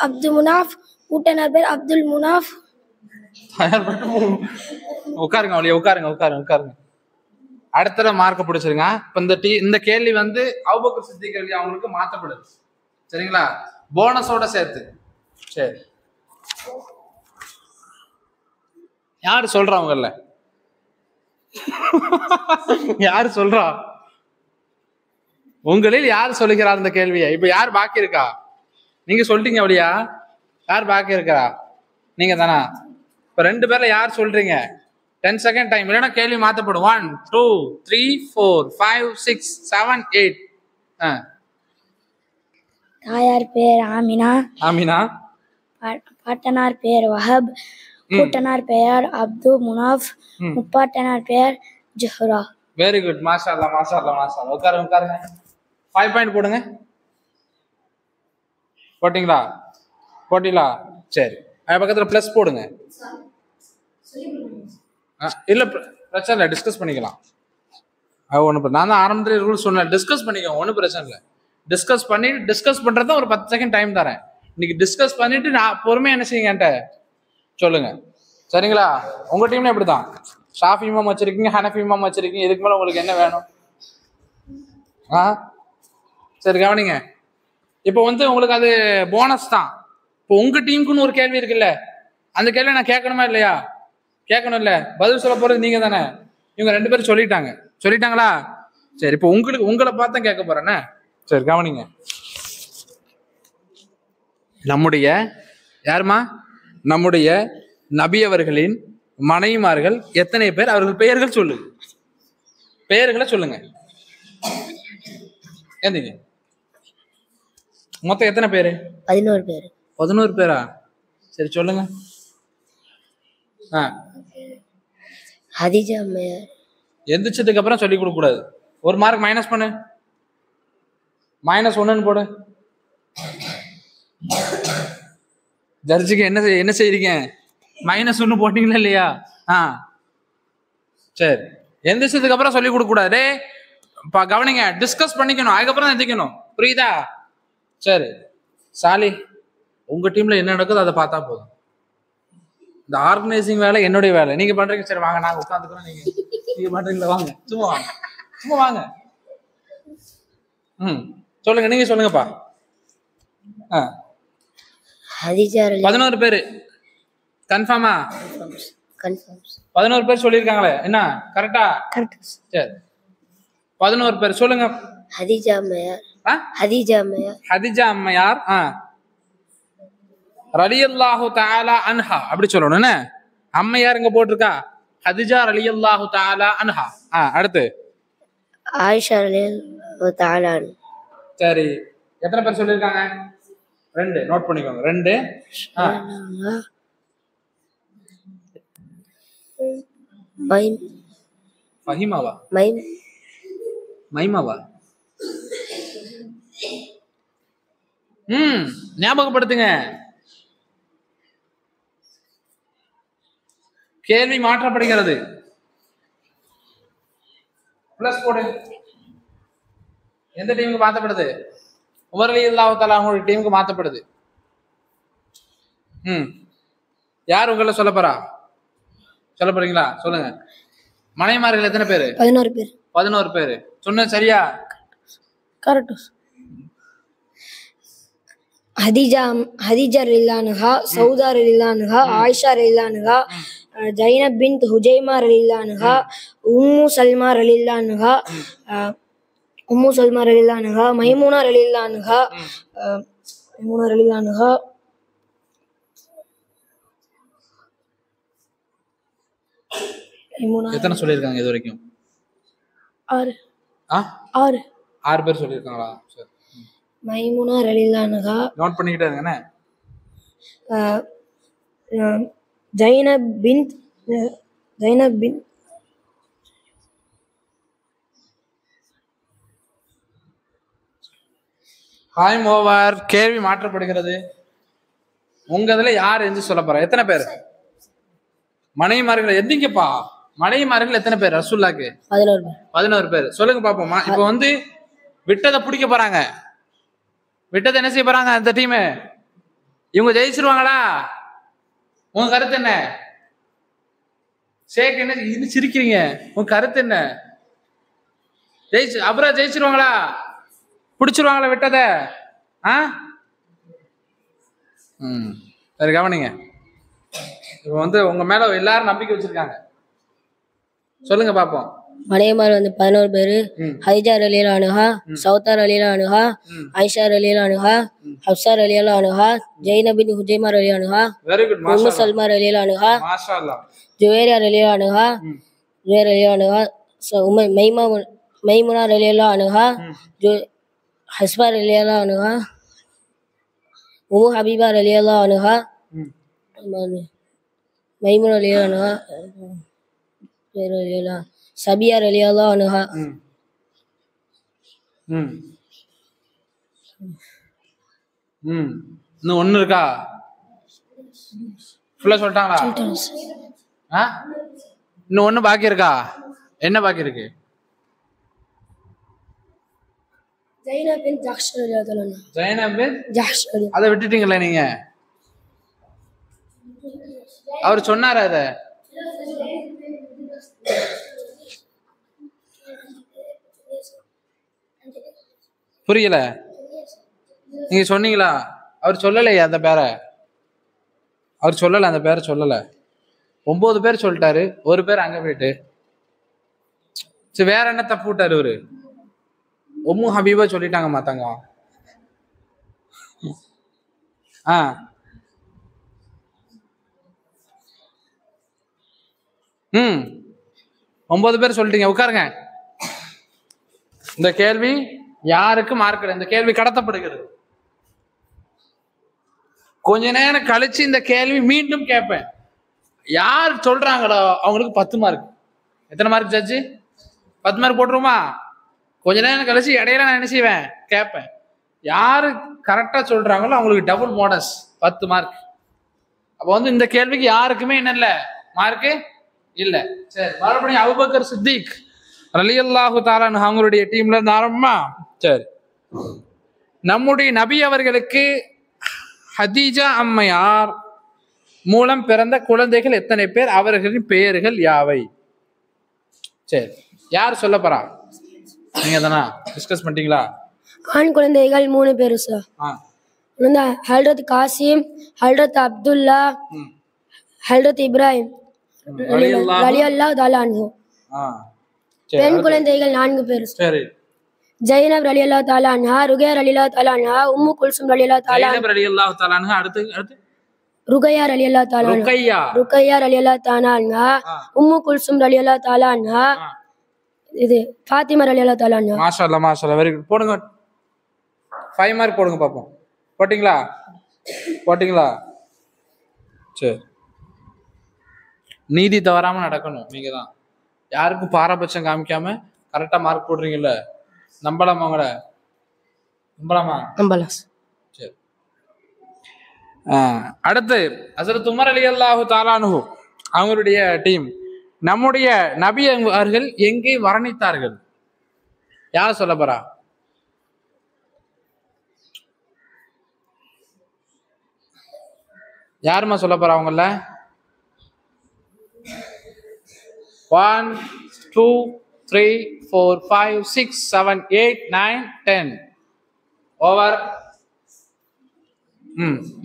அப்துல் முனாஃப், பூட்டனார் பேர் அப்துல் முனாஃப். உட்காருங்க அவளிய, உட்காருங்க. அடுத்த மார்க்க பிடிச்சிருங்க. இப்ப இந்த கேள்வி வந்து அபூபக்கர் சித்திக் கேள்வி அவங்களுக்கு மாத்தப்படுது. சரிங்களா? போனஸோட சேர்த்து. சரி, யாரு சொல்றவங்கல்ல? யாரு சொல்றா? உங்களில் யார் சொல்லுகிறார் இந்த கேள்வியை? இப்ப யார் பாக்கி இருக்கா? நீங்க சொல்லிட்டீங்க அப்படியா? யார் பாக்கி இருக்கா? நீங்க தானா? இப்ப 2 பேர்ல யார் சொல்றீங்க? 10 செகண்ட் டைம், இல்லைன்னா கேள்வி மாத்தப்படும். 1 2 3 4 5 6 7 8. தாயார் பேர் ஆமினா, ஆமினா. பாட்டனார் பேர் வஹப், கூட்டனார் பெயர் அப்து முனாஃப், முப்பாட்டனார் பெயர் ஜுஹ்ரா. Very good. மாஷா அல்லாஹ் மாஷா அல்லாஹ் மாஷா அல்லாஹ். உட்காருங்க. 5 பாயிண்ட் போடுங்க. போட்டீங்களா? சரி, அது பக்கத்துல பிளஸ் போடுங்க. இல்ல பிரச்சனை இல்லை, டிஸ்கஸ் பண்ணிக்கலாம். அது ஒண்ணு, நான் தான் ஆரம்பத்துல ரூல்ஸ் சொன்னேன், டிஸ்கஸ் பண்ணிக்கோங்க, ஒன்றும் பிரச்சனை இல்லை. டிஸ்கஸ் பண்றத ஒரு 10 செகண்ட் டைம் தரேன். இன்னைக்கு டிஸ்கஸ் பண்ணிட்டு நான் பொறுமையா என்ன செய்யுங்க என்கிட்ட சொல்லுங்க, சரிங்களா? உங்க டீம்ல எப்படிதான் ஷாஃபி இமாம் வச்சிருக்கீங்க, ஹனஃபி இமாம் வச்சிருக்கீங்க, இதுக்கு மேல உங்களுக்கு என்ன வேணும்? சரி கவனிங்க. இப்போ உங்களுக்கு அது போனஸ் தான். இப்போ உங்க டீமுக்குன்னு ஒரு கேள்வி இருக்குல்ல, அந்த கேள்வி நான் கேட்கணுமா இல்லையா? கேட்கணும் இல்ல, பதில் சொல்ல போறது நீங்க தானே. இவங்க 2 பேரும் சொல்லிட்டாங்களா? சரி, இப்போ உங்களை பார்த்தா கேட்க போறேன்னு. சரி கவனிங்க. நம்முடைய நபி அவர்களின் மனைவிமார்கள் எத்தனை பேர்? அவர்கள் பெயர்கள் பெயர்களை சொல்லுங்க. ஏந்தீங்க மொத்தம் எத்தனை பேரு? 11 பேர். 11 பேரா? சரி சொல்லுங்க. ஹதிஜா அம்மையார். எந்திரிச்சதுக்கு அப்புறம் சொல்லி கொடுக்க கூடாது. 1 மார்க் மைனஸ் பண்ணு, -1 போடு. ஜட்ஜுக்கு என்ன செய்றீங்க? -1 போட்டீங்களா இல்லையா? சரி, எந்திரிச்சதுக்கு அப்புறம் சொல்லி கொடுக்க கூடாது. கவனிங்க, டிஸ்கஸ் பண்ணிக்கணும், அதுக்கப்புறம் தான் எந்திரிக்கணும். புரியுதா? சரி சாலி, உங்க டீம்ல என்ன நடக்குது அதை பார்த்தா போதும். இந்த ஆர்கனைசிங் வேலை என்னுடைய வேலை, நீங்க பண்றீங்க. சரி வாங்க, நாங்க உட்காந்துக்கிறோம், நீங்க பண்றீங்களா? வாங்க, சும்மா வாங்க. சொல்லுங்க, நீங்க சொல்லுங்கப்பா. ஹதிஜா 11 பேரு கன்ஃபார்மா? கன்ஃபார்ம். 11 பேர் சொல்லியிருக்காங்களே, என்ன கரெக்டா? கரெக்ட். சரி 11 பேர் சொல்லுங்க. ஹதிஜா அம்மையார். ஹதிஜா அம்மையார் ரலியல்லாஹு தஆலா அன்ஹா அப்படி சொல்லணும். என்ன அம்மையார் இங்க போட்டிருக்கா? ஹதிஜா ரலியல்லாஹு தஆலா அன்ஹா. அடுத்து ஆயிஷா ரலியல்லாஹு தஆலா. சரி, எத்தனை பேர் சொல்லியிருக்காங்க? 2. நோட் பண்ணிக்கோங்க, 2. ஃபஹிமாவா? மைமாவா? ஞாபகப்படுத்துங்க. கேள்வி மாற்றப்படுகிறது. பிளஸ் போடு. எந்த டீமுக்கு மாற்றப்படுது? உமர் ரலியல்லாஹு தஆலா அவங்களுடைய டீமுக்கு மாற்றப்படுது. யார் உங்களை சொல்ல போறீங்களா? சொல்லுங்க. மனைவிமார்கள் எத்தனை பேரு? 11 பேர். 11 பேரு. சொன்னது சரியா? கரெக்ட். ஹதிஜா ரலியல்லாஹு அன்ஹா, சௌதா ரலியல்லாஹு அன்ஹா, ஆயிஷா ரலியல்லாஹு அன்ஹா, ஜைனப் பின்த் ஹுஜைமா ரலியல்லாஹு அன்ஹா, உம்மு சல்மா ரலியல்லாஹு அன்ஹா, மைமூனா ரலியல்லாஹு அன்ஹா, எத்தனை சொல்லியிருக்காங்க இது வரைக்கும்? 6 பேர் சொல்லியிருக்காங்களா? சரி, மைமூனா ரலியல்லாஹு அன்ஹா. நோட் பண்ணிக்கிட்டே இருங்கண்ணே. ஜைனப் பின்த் டைம் ஓவர். கேள்வி மாற்றப்படுகிறது. உங்க இதுல யார் என்று சொல்ல போற? எத்தனை பேர் மனைவிமார்கள்? எந்திங்கப்பா. மனைவிமார்கள் எத்தனை பேர் ரசூலுல்லாஹ்க்கு? 11 பேர். சொல்லுங்க பாப்போமா. இப்போ விட்டதை பிடிக்க போறாங்க. விட்டதை என்ன செய்ய போறாங்க அந்த டீம்? இவங்க ஜெயிச்சிருவாங்களா? உங்க கருத்து என்ன? ஷேக் என்ன இன்னும் சிரிக்கிறீங்க? உங்க கருத்து என்ன? அப்புறம் ஜெயிச்சிருவாங்களா? பிடிச்சிருவாங்களா விட்டதை? சரி கவனிங்க. இப்போ உங்க மேல எல்லாரும் நம்பிக்கை வச்சிருக்காங்க. சொல்லுங்க பாப்போம். மனைவிமார் 11 பேரு. ம். ஹதிஜா ரலியல்லாஹு அன்ஹா, சௌதா ரலியல்லாஹு அன்ஹா, ஆயிஷா ரலியல்லாஹு அன்ஹா, ஹப்ஸா ரலியல்லாஹு அன்ஹா, ஜைனப் பின் ஹுஜைமா ரலியல்லாஹு அன்ஹா, வெரி குட். உம்மு சல்மா ரலியல்லாஹு அன்ஹா, மாஷா அல்லாஹ். ஜுவைரியா ரலியல்லாஹு அன்ஹா, ஜுவைர் ரலியல்லாஹு அன்ஹா, மைமுனா ரலியல்லாஹு அன்ஹா, ஹஸ்பா ரலியல்லாஹு அன்ஹா, உம்மு ஹபீபா ரலியல்லாஹு அன்ஹா, மைமுனா ரலியல்லாஹு அன்ஹா, சபியா ரலியல்லாஹு அன்ஹா. ம். ம். ம். இன்னும் ஒண்ணு இருக்கா? ஃபுல்லா சொல்லிட்டாங்களா? ஆ? இன்னும் ஒண்ணு பாக்கி இருக்கா? என்ன பாக்கி இருக்கு? ஜைனப் பின் ஜஹ்ஷ் ரலியல்லாஹு அன்ஹா. ஜைனப் பின் ஜஹ்ஷ் ரலியல்லாஹு அதை விட்டுட்டீங்களா நீங்க? அவர் சொன்னாரு அத. புரியல? நீங்க சொன்னீங்களா? அவர் சொல்லலையே அந்த பேரை. அவர் சொல்லல, அந்த பேரை சொல்லல. 9 பேர் சொல்லிட்டாரு, ஒரு பேர் அங்க போயிட்டு. சரி, வேற என்ன தப்பு விட்டாரு இவரு? உம்மு ஹபீபா சொல்லிட்டாங்க மாத்தாங்க. ஆ, ம், 9 பேர் சொல்லிட்டீங்க. உட்காருங்க. இந்த கேள்வி யாருக்கு மார்க் கிடையாது. இந்த கேள்வி கடத்தப்படுகிறது. கொஞ்ச நேரம் கழிச்சு இந்த கேள்வி மீண்டும் கேட்பேன். யார் சொல்றாங்களோ அவங்களுக்கு 10 மார்க். எத்தனை மார்க் ஜட்ஜு? 10 மார்க் போட்டுருமா? கொஞ்ச நேரம் கழிச்சு இடையில நான் என்ன செய்வேன், கேட்பேன். யாரு கரெக்டா சொல்றாங்களோ அவங்களுக்கு டபுள் போனஸ் 10 மார்க். அப்போ வந்து இந்த கேள்விக்கு யாருக்குமே என்ன இல்ல, மார்க்கு இல்ல. சரி, மறுபடியும் அபூபக்கர் சித்திக் ரலியல்லாஹு தஆலா அன்ஹு அவங்களுடைய டீம்ல இருந்து ஆரம்பமா. சரி, நம்முடைய நபி அவர்களுக்கு ஹதீஜா அம்மையார் மூலம் பிறந்த குழந்தைகள் எத்தனை பேர்? அவர்களின் பெயர்கள் யாவை? சரி, யார் சொல்ல போறா? நீங்க தானா டிஸ்கஸ் பண்ணிட்டீங்களா? ஆண் குழந்தைகள் 3 பேர் சார். ஹல்ரத் காசிம், ஹல்ரத் அப்துல்லா, ஹல்ரத் இப்ராஹிம் ரலியல்லாஹு தஆலா அன்ஹு. பெண் குழந்தைகள் 4 பேர். சரி, ஜைனப் ரலியல்லாஹு தஆலா அன்ஹா, ருகையா ரலியல்லாஹு தஆலா அன்ஹா, உம்மு குல்சும் ரலியல்லாஹு தஆலா ஜைனப் ரலியல்லாஹு தஆலா அன்ஹா. அடுத்து ருகையா ரலியல்லாஹு தஆலா அன்ஹா, ருகையா ரலியல்லாஹு தஆலா அன்ஹா, உம்மு குல்சும் ரலியல்லாஹு தஆலா அன்ஹா, இது ஃபாத்திமா ரலியல்லாஹு தஆலா அன்ஹா. மாஷா அல்லாஹ், மாஷா அல்லாஹ், வெரி குட். போடுங்க 5 மார்க் போடுங்க பாப்போம். போட்டீங்களா? போட்டீங்களா? சரி, நீதி தவறாம நடக்கணும். நீங்க தான் யாருக்கும் பாரபட்சம் காமிக்காம கரெக்டா மார்க் போடுறீங்கல்ல, நம்பலாமா உங்கள? நம்பலாமா? நம்பலாம். சரி, அடுத்து ஹஸரத் உமர் ரலியல்லாஹு தஆலா அன்ஹு அவங்களுடைய டீம் நம்முடைய நபி அவர்கள் எங்கே மரணித்தார்கள்? யார் சொல்ல போறா? யாருமா சொல்ல போறா? அவங்கள 1 2 3 4 5 6 7 8 9 10 ஓவர்.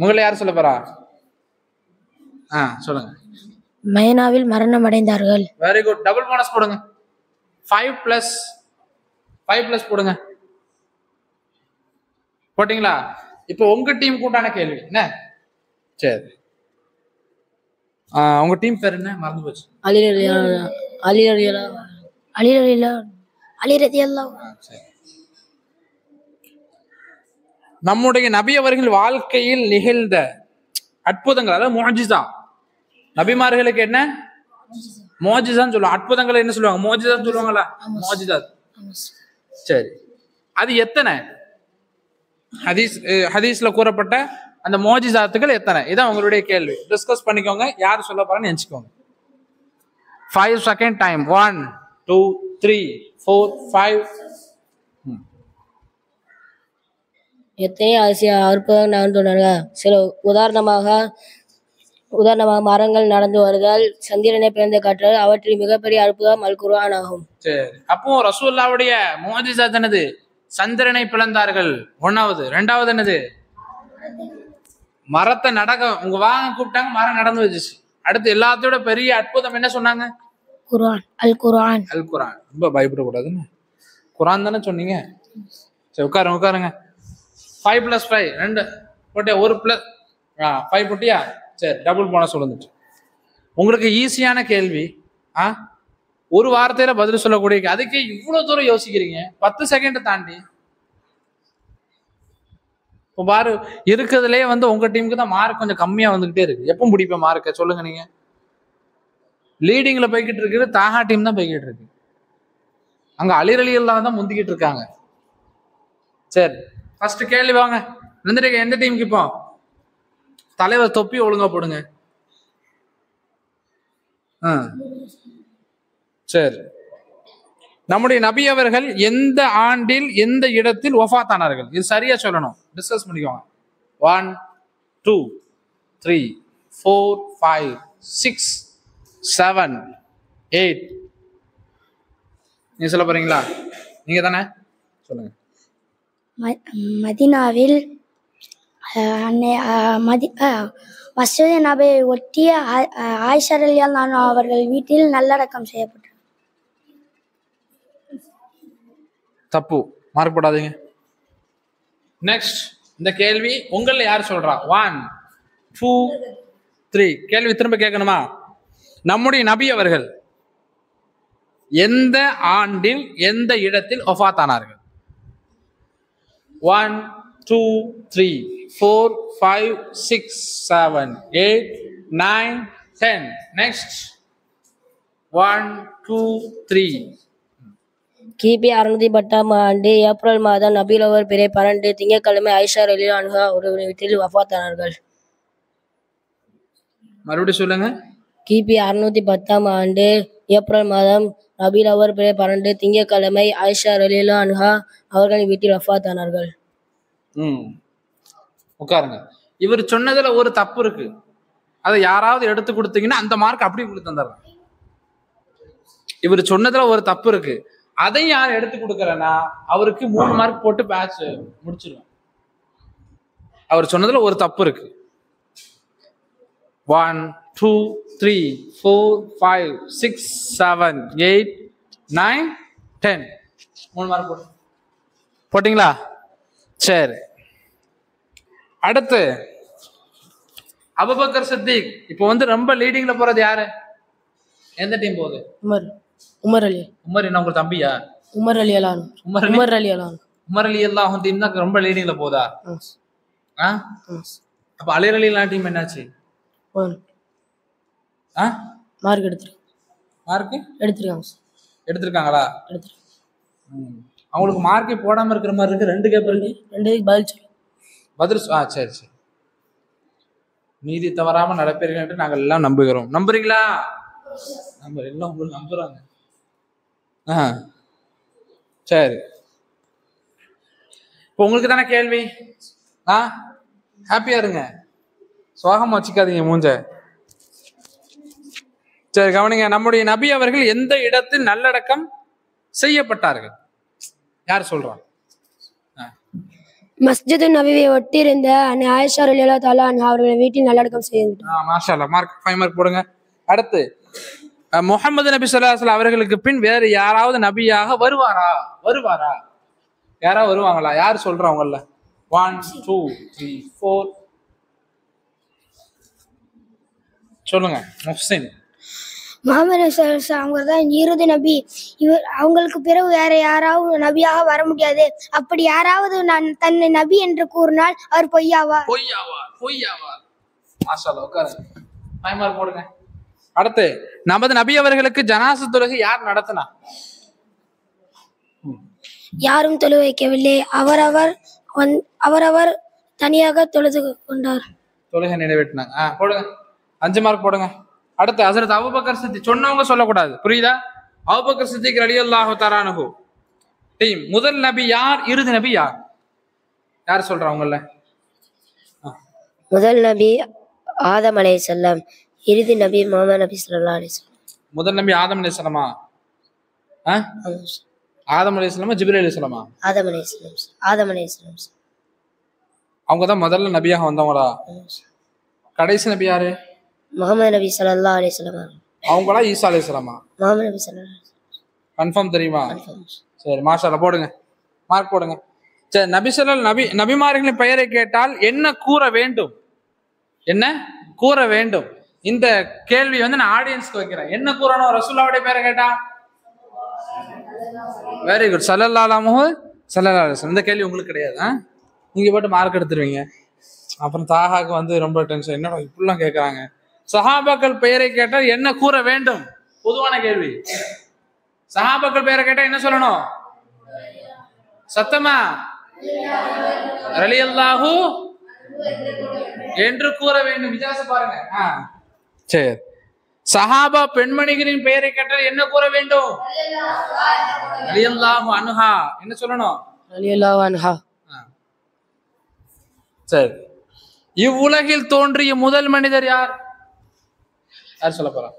உங்களை யார் சொல்ல போறா? சொல்லுங்க. மைனாவில் மரணம் அடைந்தார்கள். Very good. டபுள் போனஸ் போடுங்க. 5 பிளஸ் போடுங்க. போட்டீங்களா? இப்போ உங்க டீம் கூட்டான கேள்வி என்ன? சரி, உங்க டீம் பேர் என்ன? மறந்து போச்சு. அலி ரலியல்லாஹு. நம்முடைய நபி அவர்கள் வாழ்க்கையில் நிகழ்ந்த அற்புதங்கள், அதாவது முஅஜிஸா. நபிமார்களுக்கு என்ன முஅஜிஸான்னு சொல்லுவாங்க. அற்புதங்களை என்ன சொல்லுவாங்க? முஅஜிஸான்னு சொல்லுவாங்களா? முஅஜிஸாத். சரி, அது எத்தனை? ஹதீஸ்ல கூறப்பட்ட அந்த முஅஜிஸாத்துகள் எத்தனை? இதான் உங்களுடைய கேள்வி. டிஸ்கஸ் பண்ணிக்கோங்க. யார் சொல்ல போறான்னு நினைச்சுக்கோங்க. 5 செகண்ட் டைம். 1 2 3 4 5. எத்தனையோ அதிசய அற்புதம் நடந்து சொன்னாங்க. சில உதாரணமாக மரங்கள் நடந்து வருதல், சந்திரனை பிறந்த காற்றல், அவற்றில் மிகப்பெரிய அற்புதம் அல் குர்ஆன் ஆகும். சரி, அப்போ ரசூலுல்லாஹ்வுடைய முஅஜிஸாத் என்னது? சந்திரனை பிளந்தார்கள், 1வது. 2வது என்னது? மரத்தை உங்க வாங்க கூப்பிட்டாங்க, மரம் நடந்து வச்சுச்சு. அடுத்து எல்லாத்தோட பெரிய அற்புதம் என்ன சொன்னாங்க? குர்ஆன் அல் குர்ஆன் அல் குரான். ரொம்ப பயப்படக்கூடாதுன்னு குரான் தானே சொன்னீங்க. சரி உட்காருங்க. 5 + 5 2 போட்டியா? 1 + 5 போட்டியா? சரி டபுள் போனஸ் வந்துச்சு. உங்களுக்கு ஈஸியான கேள்வி. ஒரு வார்த்தையில பதில் சொல்லக்கூடிய அதுக்கே இவ்வளவு தூரம் யோசிக்கிறீங்க. 10 செகண்ட் தாண்டி இப்போ பாரு இருக்கிறதுலே உங்க டீமுக்கு தான் மார்க் கொஞ்சம் கம்மியா வந்துகிட்டே இருக்கு. எப்போ பிடிப்ப மார்க்க சொல்லுங்க. நீங்க லீடிங்ல போய்கிட்டு இருக்குது, தாஹா டீம் தான் போய்கிட்டு இருக்கு. அங்க அலிரலியெல்லாம் தான் முந்திக்கிட்டு இருக்காங்க. சரி ஃபர்ஸ்ட் கேள்வி வாங்க. எந்த டீமுக்கு இப்போ தலைவர் தொப்பி ஒழுங்கா போடுங்க. சரி, நம்முடைய நபி அவர்கள் எந்த ஆண்டில் எந்த இடத்தில் வஃபாத்தானார்கள்? இது சரியா சொல்லணும். டிஸ்கஸ் பண்ணிக்கோங்க. 1 2 3 4 5 6 7 8. நீங்க சொல்ல போறீங்களா? நீங்க தானே சொல்லுங்க. மதீனாவில் மஸ்ஜித் நபியை ஒட்டிய ஆயிஷா ரலியல்லாஹு அன்ஹா அவர்கள் வீட்டில் நல்லடக்கம் செய்யப்பட்டது. தப்பு, மார்க் போடாதீங்க. நெக்ஸ்ட் இந்த கேள்வி உங்கள யார் சொல்றா? 1 2 3. கேள்வி திரும்ப கேட்கணுமா? நம்முடைய நபி அவர்கள் எந்த ஆண்டில் எந்த இடத்தில் வஃபாத்தானார்கள்? 1 2 3 4 5 6 7 8 9 10. நெக்ஸ்ட் 1 2 3. கிபி 610ஆம் ஆண்டு ஏப்ரல் மாதம் நபிலவர் பிறை 12 திங்கட்கிழமை ஆயிஷா ரலியல்லாஹு அன்ஹா அவர்கள் வீட்டில் வஃபாத்தானார்கள். மறுபடியும் சொல்லுங்க. கிபி 610ஆம் ஆண்டு ஏப்ரல் மாதம் நபிலவர் பிறை 12 திங்கட்கிழமை ஆயிஷா ரலியல்லாஹு அன்ஹா அவர்கள் வீட்டில் வஃபாத்தானார்கள். உட்காருங்க. இவர் சொன்னதுல ஒரு தப்பு இருக்கு. அதை யாராவது எடுத்து கொடுத்தீங்கன்னா அந்த மார்க் அப்படி உங்களுக்கு தந்துடுறேன். இவர் சொன்னதுல ஒரு தப்பு இருக்கு. அதை யார் எடுத்து கொடுக்கறனா அவருக்கு 3 மார்க் போட்டு பேட்ச் முடிச்சிருவேன். அவர் சொன்னதுல ஒரு தப்பு இருக்கு. 1 2 3 4 5 6 7 8 9 10. 3 மார்க் போட்டீங்களா? சரி, அடுத்து அபூபக்கர் சித்திக். இப்போ ரொம்ப லீடிங்ல போறது யாரு? எந்த டீம் போகுது? உமர் அலி. உமர் என்ன உங்க தம்பியா? உமர் அலி அலான். உமர் அலி அல்லாஹ் டீம் தான் ரொம்ப லீடிங்ல போதா? அப்ப அலி அலிலாம் டீம் என்னாச்சு? மார்க் எடுத்திருக்காங்களா? அவங்களுக்கு மார்க்கே போடாம இருக்கிற மாதிரி இருக்கு. 2 கேப்பல் பதில். சரி சரி, நீதி தவறாம நடப்பீர்கள் என்று நாங்கள் எல்லாம் நம்புகிறோம். நம்புறீங்களா? எல்லாம் உங்களுக்கு நம்புறாங்க. சரி, இப்போ உங்களுக்கு தானே கேள்வி. ஹாப்பியா இருங்க, சோகமா வச்சுக்காதீங்க மூஞ்ச. சரி கவனிங்க. நம்முடைய நபி அவர்கள் எந்த இடத்தில் நல்லடக்கம் செய்யப்பட்டார்கள்? யார் சொல்றாங்க? மஸ்ஜித் நபியை ஒட்டி இருந்த ஆயிஷா ரலியல்லாஹு அன்ஹா அவர்கள் வீட்டில் நல்லடக்கம் செய்யப்பட்டது. மாஷா அல்லாஹ். மார்க் 5 மார்க் போடுங்க. அடுத்து முஹம்மது நபி ஸல்லல்லாஹு அலைஹி வஸல்லம் அவர்களுக்கு பின் வேறு யாராவது நபியாக வருவாரா? யாராவது வருவாங்களா? யார் சொல்றவங்கல்ல? 1 2 3 4 சொல்லுங்க. முஹ்சின். முஹம்மது அவங்க தான் இறுதி நபி. அவங்களுக்கு பிறகு வேற யாராவது நபியாக வர முடியாது. அப்படி யாராவது தன்னை நபி என்று கூறினால் அவர் பொய்யாவார். மாஷா அல்லாஹ். உட்காருங்க. 5 மார்க் போடுங்க. அடுத்து நமது நபி அவர்களுக்கு ஜனாசா தொழுகை யார் நடத்தினா? யாரும் தொழு வைக்கவில்லை. அவரவர் தனியாக தொழுது கொண்டார். தொழுகை நிறைவேற்றினாங்க. போடுங்க. 5 மார்க் போடுங்க. அடுத்து ஹஸரத் அபூபக்கர் சித்திக். சொன்னவங்க சொல்லக்கூடாது, புரியுதா? அபூபக்கர் சித்திக் ரலியல்லாஹு தஆலா அன்ஹு டீம். முதல் நபி யார்? இறுதி நபி யார்? யார் சொல்றவங்கல்ல? முதல் நபி ஆதம் அலைஹிஸ்ஸலாம், இறுதி நபி முஹம்மது நபி ஸல்லல்லாஹு அலைஹி வஸல்லம். முதல் நபி ஆதம் அலைஹிஸ்ஸலாமா? ஆதம் அலைஹிஸ்ஸலாமா ஜிப்ரீல் அலைஹிஸ்ஸலாமா? ஆதம் அலைஹிஸ்ஸலாம். அவங்க தான் முதல்ல நபியாக வந்தவங்களா? கடைசி நபி யாரு? முஹம்மது நபி ஸல்லல்லாஹு அலைஹி வஸல்லம். அவங்களா ஈசா அலைஹிஸ்ஸலாமா? முகமது நபி ஸல்லல்லாஹு கன்ஃபார்ம் தெரியுமா? அலைஹி வஸல்லம். சரி, மாஷா அல்லாஹ், போடுங்க, மார்க் போடுங்க. சரி, நபிமார்களின் பெயரை கேட்டால் என்ன கூற வேண்டும்? என்ன கூற வேண்டும்? இந்த கேள்வி வந்து நான் ஆடியன்ஸ்க்கு வைக்கிறேன். என்ன கூறணும் ரசூலுல்லாஹ்வுடைய பெயரை கேட்டா? வெரி குட், ஸல்லல்லாஹு அலைஹி வஸல்லம். இந்த கேள்வி உங்களுக்கு கிடையாது. நீங்க போட்டு மார்க் எடுத்துருவீங்க. அப்புறம் தாஹாக்கு வந்து ரொம்ப டென்ஷன், என்னடா இப்படிலாம் கேட்கறாங்க. சஹாபாக்கள் பெயரை கேட்டால் என்ன கூற வேண்டும்? பொதுவான கேள்வி. சஹாபாக்கள் பெயரை கேட்டா என்ன சொல்லணும்? சத்தமா ரலியல்லாஹு என்று கூற வேண்டும். வித்தியாசம் பாருங்க. சரி, சஹாபா பெண்மணிகளின் பெயரை கேட்டால் என்ன கூற வேண்டும்? ரலியல்லாஹு அன்ஹா. என்ன சொல்லணும்? ரலியல்லாஹு அன்ஹா. சரி, இவ்வுலகில் தோன்றிய முதல் மனிதர் யார்? யார் சொல்ல போறா?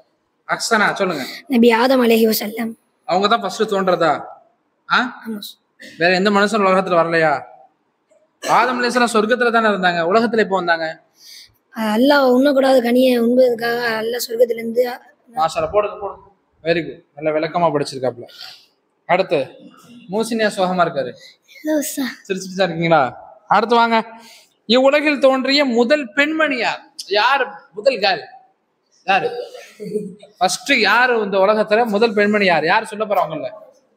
அக்ஸனா சொல்லுங்க. நபி ஆதம் அலைஹிவஸல்லம். அவங்க தான் ஃபர்ஸ்ட் தோன்றதா? வேற எந்த மனுஷன் உலகத்துல வரலையா? ஆதம் அலைஹிஸ்ஸலாம் சொர்க்கத்துல தானே இருந்தாங்க, உலகத்துல எப்போ வந்தாங்க? அல்லாஹ் உண்ணக்கூடாத கனியை உண்பதற்காக அல்லாஹ் சொர்க்கத்துல இருந்து. மாஷாஅல்லாஹ், போடுங்க போடுங்க. வெரி குட், நல்ல விளக்கமா படிச்சிருக்காப்ல. அடுத்து மூசினியா சோகமா இருக்காரு, சிரிச்சுட்டு தான் இருக்கீங்களா? அடுத்து வாங்க. இவ்வுலகில் தோன்றிய முதல் பெண்மணி யார்? யார் முதல் கேர்ள்? யாரு ஃபர்ஸ்ட்? யாரு இந்த உலகத்துல முதல் பெண்மணி யார்? யார் சொல்ல போறாங்கல்ல?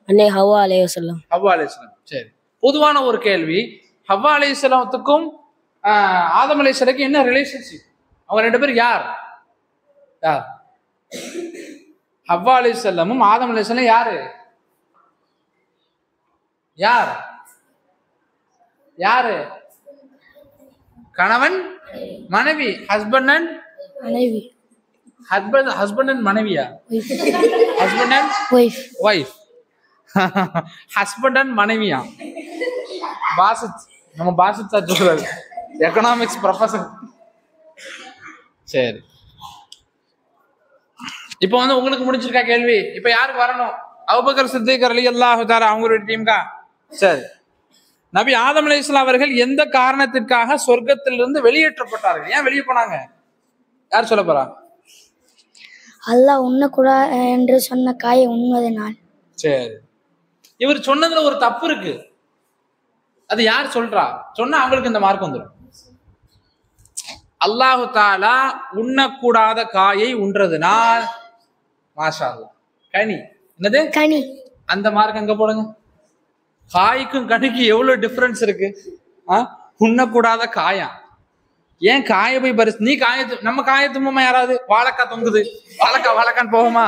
அன்னை ஹவ்வா அலைஹிஸ்ஸலாம். ஹவ்வா அலைஹிஸ்ஸலாம். சரி, பொதுவான ஒரு கேள்வி. ஹவ்வா அலைஹிஸ்ஸலாத்துக்கும் ஆதம் அலைஹிஸ்ஸலாத்துக்கும் என்ன ரிலேஷன்ஷிப்? அவங்க ரெண்டு பேரும் யார்? யார்? ஹவ்வா அலைஹிஸ்ஸலாமும் ஆதம் அலைஹிஸ்ஸலாம் யாரு? யார்? யாரு? கணவன் மனைவி, ஹஸ்பண்ட் அண்ட் மனைவி. ஹஸ்பண்ட் அண்ட் மனைவியா? Husband and wife. Husband and மனைவியா? பாசித், நம்ம பாசித் சார் சொல்றாரு, எக்கனாமிக்ஸ் ப்ரொஃபசர். சரி, இப்போ வந்து உங்களுக்கு முடிச்சிருக்கா கேள்வி? இப்போ யாருக்கு வரணும்? அபூபக்கர் சித்திக் ரலியல்லாஹு தஆலா அவங்களுடைய டீம்கா. சரி, நபி ஆதம் அலைஹிஸ்ஸலாம் அவர்கள் எந்த காரணத்திற்காக சொர்க்கத்திலிருந்து வெளியேற்றப்பட்டார்கள்? ஏன் வெளியே போனாங்க? யார் சொல்ல போறா? அல்லாஹ் உண்ணக்கூடாது என்று சொன்ன காயை உண்ணுவதனால். சரி, இவர் சொன்னதுல ஒரு தப்பு இருக்கு. அது யார் சொல்றா? சொன்னா அவங்களுக்கு இந்த மார்க் வந்துடும். அல்லாஹு தஆலா உண்ணக்கூடாத காயை உண்றதுனால், மாஷா அல்லாஹ், கனி. என்னது கனி? அந்த மார்க் அங்க போடுங்க. காய்க்கும் கனிக்கு எவ்வளவு டிஃபரன்ஸ் இருக்கு. உண்ணக்கூடாத காயா? ஏன் காய போய் பரிசு? நீ காயத்து, நம்ம காயத்துமா? யாராவது வாழைக்காய் தொங்குது, வாழைக்கான்னு போவோமா?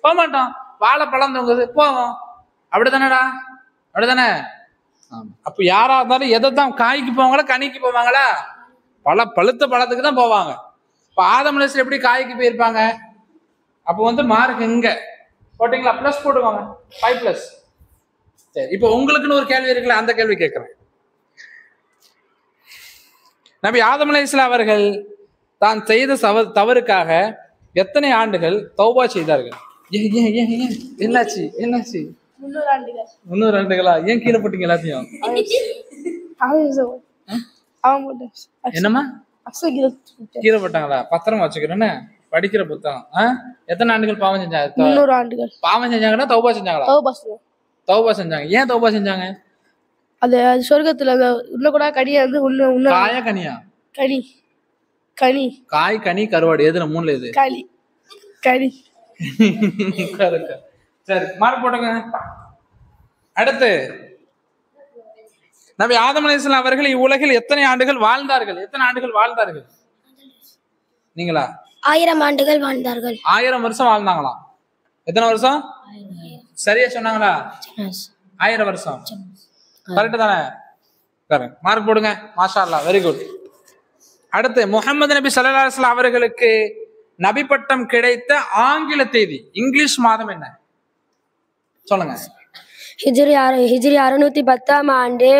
போக மாட்டோம். வாழைப்பழம் தொங்குது, போவோம். அப்படித்தானடா? அப்படித்தானே? அப்ப யாரா இருந்தாலும் எதை தான், காய்க்கு போவாங்களா கனிக்கு போவாங்களா? பழுத்த பழத்துக்கு தான் போவாங்க. இப்ப ஆதம் அலைஹிஸ்ஸலாம் எப்படி காய்க்கு போயிருப்பாங்க? அப்போ வந்து மார்க் இங்க போட்டீங்களா? பிளஸ் போட்டுவாங்க, 5+. சரி, இப்போ உங்களுக்குன்னு ஒரு கேள்வி இருக்குல்ல, அந்த கேள்வி கேட்கிறேன். நபி ஆதம் அலைஹிஸ்ஸலாம் அவர்கள் தான் செய்த தவறுக்காக எத்தனை ஆண்டுகள் தௌபா செய்தார்கள்? என்னாச்சு? 300 ஆண்டுகளா? ஏன் கீழே போட்டீங்க எல்லாத்தையும்? என்னமா கீழே போட்டாங்களா? பத்திரமா வச்சுக்கிறேன்னு படிக்கிற புத்தகம். எத்தனை ஆண்டுகள் பாவம் செஞ்சாங்க? 300 ஆண்டுகள். பாவம் செஞ்சாங்கன்னா தௌபா செஞ்சாங்களா? தௌபா செஞ்சாங்க. ஏன் தௌபா செஞ்சாங்க? அது சொர்க்கத்துல உண்ணக்கூட கனியை வந்து காயா கனியா? கனி. காய், கனி, கருவாடு, எதுல? 3ல எது? கனி. சரி, மார்க் போட்டுங்க. அடுத்து, நபி ஆதம் அலைஹிஸ்ஸலாம் அவர்கள் இவ்வுலகில் எத்தனை ஆண்டுகள் வாழ்ந்தார்கள்? எத்தனை ஆண்டுகள் வாழ்ந்தார்கள்? நீங்களா? 1000 ஆண்டுகள் வாழ்ந்தார்கள். 1000 வருஷம் வாழ்ந்தாங்களாம். எத்தனை வருஷம்? சரியா சொன்னாங்களா? 1000 வருஷம். கரெக்ட் தானே? கரெக்ட். மார்க் போடுங்க. மாஷா அல்லாஹ், வெரி குட். அடுத்து, முஹம்மது நபி ஸல்லல்லாஹு அலைஹி வஸல்லம் அவர்களுக்கு நபி பட்டம் கிடைத்த ஆங்கில தேதி, இங்கிலீஷ் மாதம் என்ன? சொல்லுங்க. ஹிஜ்ரி 610ஆம் ஆண்டு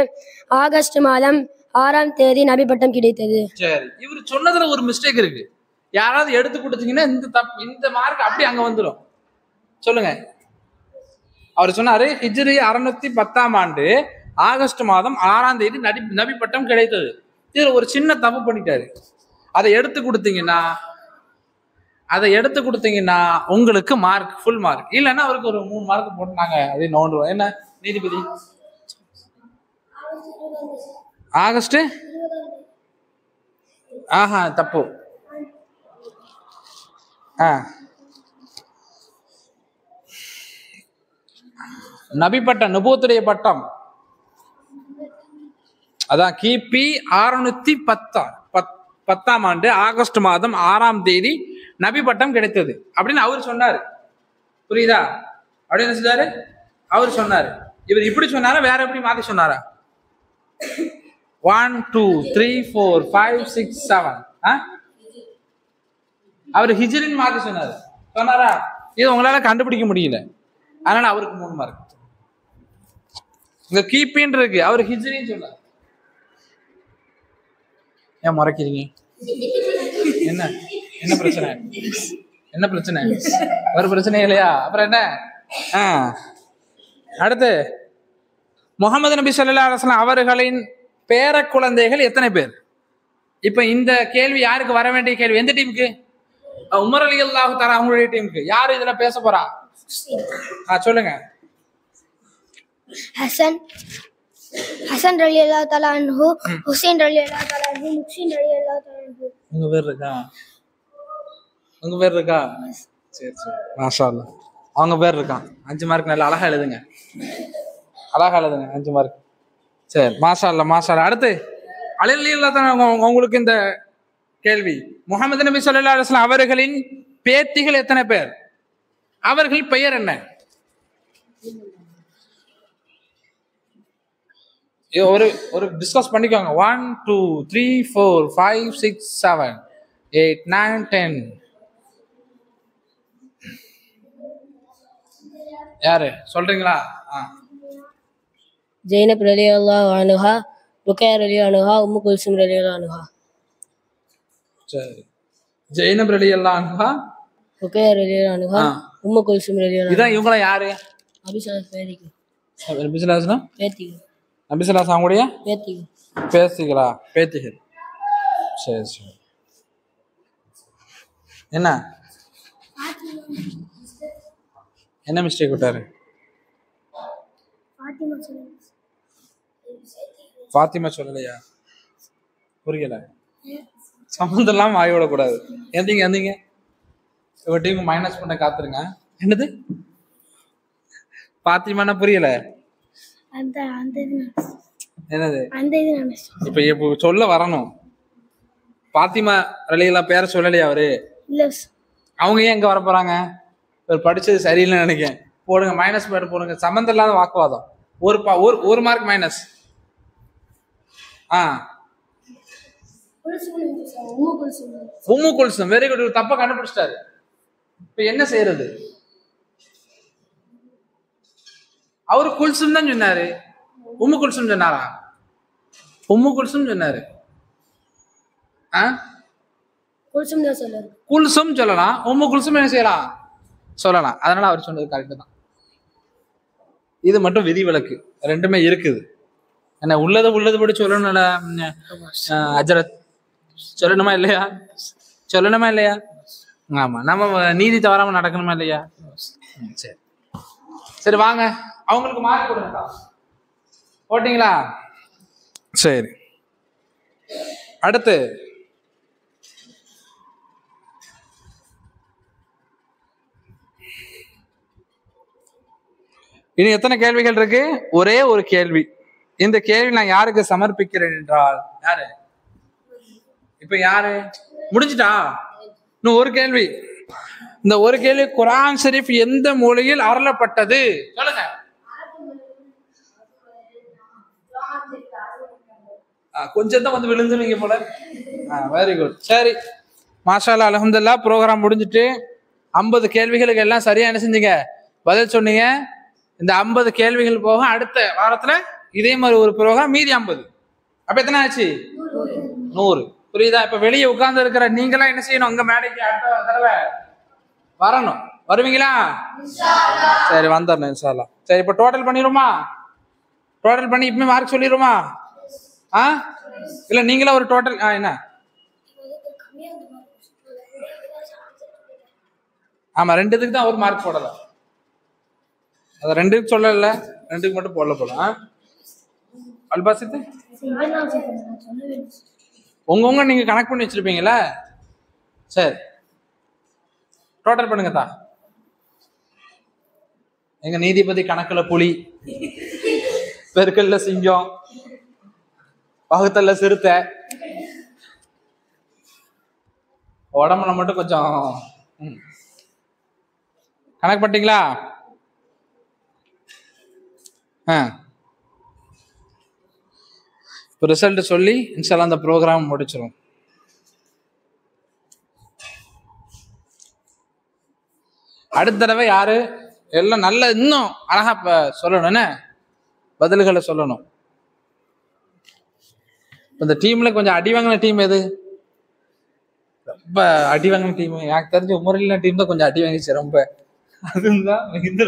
ஆகஸ்ட் மாதம் 6ஆம் தேதி நபி பட்டம் கிடைத்தது. சரி, இவர் சொன்னதுல ஒரு மிஸ்டேக் இருக்கு. யாராவது எடுத்து கொடுத்தீங்கன்னா இந்த மார்க் அப்படி அங்க வந்துடும். சொல்லுங்க. அவர் சொன்னாரு ஹிஜ்ரி 610ஆம் ஆண்டு ஆகஸ்ட் மாதம் 6ஆம் தேதி நபி பட்டம் கிடைத்தது. இதுல ஒரு சின்ன தப்பு பண்ணிட்டாரு. அதை எடுத்து கொடுத்தீங்கன்னா அதை எடுத்து கொடுத்தீங்கன்னா உங்களுக்கு மார்க், ஃபுல் மார்க். இல்லைன்னா அவருக்கு ஒரு 3 மார்க் போட்டு நாங்க அதே நோண்டுவோம். என்ன நீதிபதி? ஆகஸ்ட்? ஆஹா, தப்பு. நபி பட்டம், நுபுவத்துடைய பட்டம், அதான் கிபி 610ஆம் ஆண்டு ஆகஸ்ட் மாதம் 6ஆம் தேதி நபி பட்டம் கிடைத்தது அப்படின்னு அவர் சொன்னாரு. புரியுதா? அப்படி என்ன செஞ்சாரு? அவர் சொன்னாரு. இவர் இப்படி சொன்னாரா, வேற எப்படி மாத்தி சொன்னாரா? 1 2 3 4 5 6 7 அவர் ஹிஜ்ரின்னு மாத்தி சொன்னாரா? இது உங்களால கண்டுபிடிக்க முடியல, அதனால அவருக்கு 3 மார்க். இங்க கிபின்னு இருக்கு, அவர் ஹிஜ்ரின்னு சொன்னார். ஏன் முறைக்கிறீங்க? என்ன என்ன பிரச்சனை? என்ன பிரச்சனை? ஒரு பிரச்சனை இல்லையா? அப்புறம் என்ன? அடுத்து, முகமது நபி ஸல்லல்லாஹு அலைஹி வஸல்லம் அவர்களின் பேர குழந்தைகள் எத்தனை பேர்? இப்ப இந்த கேள்வி யாருக்கு வர வேண்டிய கேள்வி? எந்த டீமுக்கு? உமர் ரலியல்லாஹு தஆலா அவங்களுடைய டீமுக்கு. யாரு இதுல பேச போறா? சொல்லுங்க. ஹசன் ரலியல்லாஹு தஆலா அன்ஹு, ஹுசைன் ரலியல்லாஹு தஆலா அன்ஹு, முக்ஷின் ரலியல்லாஹு தஆலா அன்ஹு. உங்க பேர் இருக்கா? சரி சரி, மாஷா அல்லாஹ். அவங்க பேர் இருக்கான். 5 மார்க். நல்லா அழகா எழுதுங்க, 5 மார்க். சரி, மாஷா அல்லாஹ். அடுத்து, அலி ரலியல்லாஹு தஆலா உங்களுக்கு இந்த கேள்வி. முஹம்மது நபி ஸல்லல்லாஹு அலைஹி வஸல்லம் அவர்களின் பேத்திகள் எத்தனை பேர்? அவர்கள் பெயர் என்ன? ஒரு டிஸ்கஸ் பண்ணிக்கோங்க. 1 2 3 4 5 6 7 8 9 10. யாரு சொல்றீங்களா? ஜெய்னப் ரலியல்லாஹு அன்ஹா, ருக்கையா ரலியல்லாஹு அன்ஹா, உம்மு குல்சும் ரலியல்லாஹு அன்ஹா. சரி, ஜெய்னப் ரலியல்லாஹு அன்ஹா, ருக்கையா ரலியல்லாஹு அன்ஹா, உம்மு குல்சும் ரலியல்லாஹு அன்ஹா. இதான் இவங்கள யாரு? நபிஸல்லல்லாஹு பேத்திகள். நபிஸல்லல்லாஹு அவங்களுடைய பேத்திகள். சரி சரி. என்ன மிஸ்டேக் விட்டாரு? ஃபாத்திமா சொல்லலையா? புரியல. சம்மந்தம் இல்லாம ஆகி விடக்கூடாது. எந்தீங்க இவ டீம் மைனஸ் பண்ண காத்துருங்க. என்னது பாத்திமானா புரியல? என்னது? இப்ப சொல்ல வரணும். பாத்திமா ரலியல்லாஹு பேர சொல்லலையா அவரு? அவங்க ஏன் இங்க வர போறாங்க? இவர் படிச்சது சரியில்லைன்னு நினைக்கிறேன். போடுங்க, மைனஸ் போடுங்க. சம்மந்தம் இல்லாத வாக்குவாதம். ஒரு மார்க் மைனஸ். உம்மு குல்சும், வெரி குட். தப்ப கண்டுபிடிச்சிட்டாரு. இப்ப என்ன செய்யறது? அவரு குல்சும் தான் சொன்னாரு, உம்மு குல்சும் சொன்னாரா? உம்மு குல்சும் சொன்னாரு. குல்சும் சொல்லலாம், உம்மு குல்சும் என்ன செய்யலாம்? சொல்லலாம். அதனால அவர் சொன்னது கரெக்ட் தான். இது மட்டும் விதிவிலக்கு, ரெண்டுமே இருக்குது. என்ன உள்ளதுபடி சொல்லணும்ல அஜரத், சொல்லணுமா இல்லையா? ஆமா, நம்ம நீதி தவறாம நடக்கணுமா இல்லையா? சரி சரி, வாங்க அவங்களுக்கு மார்க் கொடுங்க. போட்டீங்களா? சரி. அடுத்து, இனி எத்தனை கேள்விகள் இருக்கு? ஒரே ஒரு கேள்வி. இந்த கேள்வி நான் யாருக்கு சமர்ப்பிக்கிறேன் என்றால், யாரு இப்ப யாரு முடிஞ்சிட்டா? இன்னும் ஒரு கேள்வி. இந்த ஒரு கேள்வி, குர்ஆன் ஷரீஃப் எந்த மொழியில் அருளப்பட்டது? சொல்லுங்க. கொஞ்சம் தான் வந்து விழுந்துருவீங்க போல. Very good. சரி, மாஷா அல்லாஹ், அல்ஹம்துலில்லாஹ். ப்ரோக்ராம் முடிஞ்சிட்டு 50 கேள்விகளுக்கு எல்லாம் சரியா என்ன செஞ்சீங்க? பதில் சொன்னீங்க. இந்த 50 கேள்விகள் போக அடுத்த வாரத்துல இதே மாதிரி ஒரு ப்ரோக்ராம், மீதி 50. அப்ப எத்தனை ஆச்சு? 100. புரியுதா? இப்ப வெளியே உட்கார்ந்து இருக்கிற நீங்களா என்ன செய்யணும்? அங்க மேடைக்கு அடுத்த தடவை வரணும். வருவீங்களா? சரி, வந்துடணும் இன்ஷா அல்லாஹ். சரி, இப்ப டோட்டல் பண்ணிடுமா? டோட்டல் பண்ணி இப்பவே மார்க் சொல்லிடுமா? இல்ல நீங்களா ஒரு டோட்டல் என்ன ஆமா, ரெண்டுத்துக்கு தான் ஒரு மார்க் போடல. அது ரெண்டுக்கு சொல்லல, ரெண்டுக்கு மட்டும் போடல போல. அல்பாசித்து உங்க நீங்க கணக்கு பண்ணி வச்சிருப்பீங்களா? சரி, டோட்டல் பண்ணுங்க தான். எங்க நீதிபதி கணக்குல புலி, பெருக்கல்ல சிங்கம், பகுத்தல்ல சிறுத்தை, உடம்புல மட்டும் கொஞ்சம் கணக்கு பண்ணிட்டீங்களா? இப்போ ரிசல்ட் சொல்லி இன்ஷால்லா அந்த ப்ரோக்ராம் முடிச்சிடும். அடுத்த தடவை யாரு எல்லாம் நல்ல இன்னும் அழகா சொல்லணும்னு பதில்களை சொல்லணும். இந்த டீம்ல கொஞ்சம் அடி வாங்கின டீம் எது? ரொம்ப அடி வாங்கின டீம் எனக்கு தெரிஞ்ச உமரில்ல டீம் தான் கொஞ்சம் அடி வாங்கிச்சு ரொம்ப. அதுதான் இந்த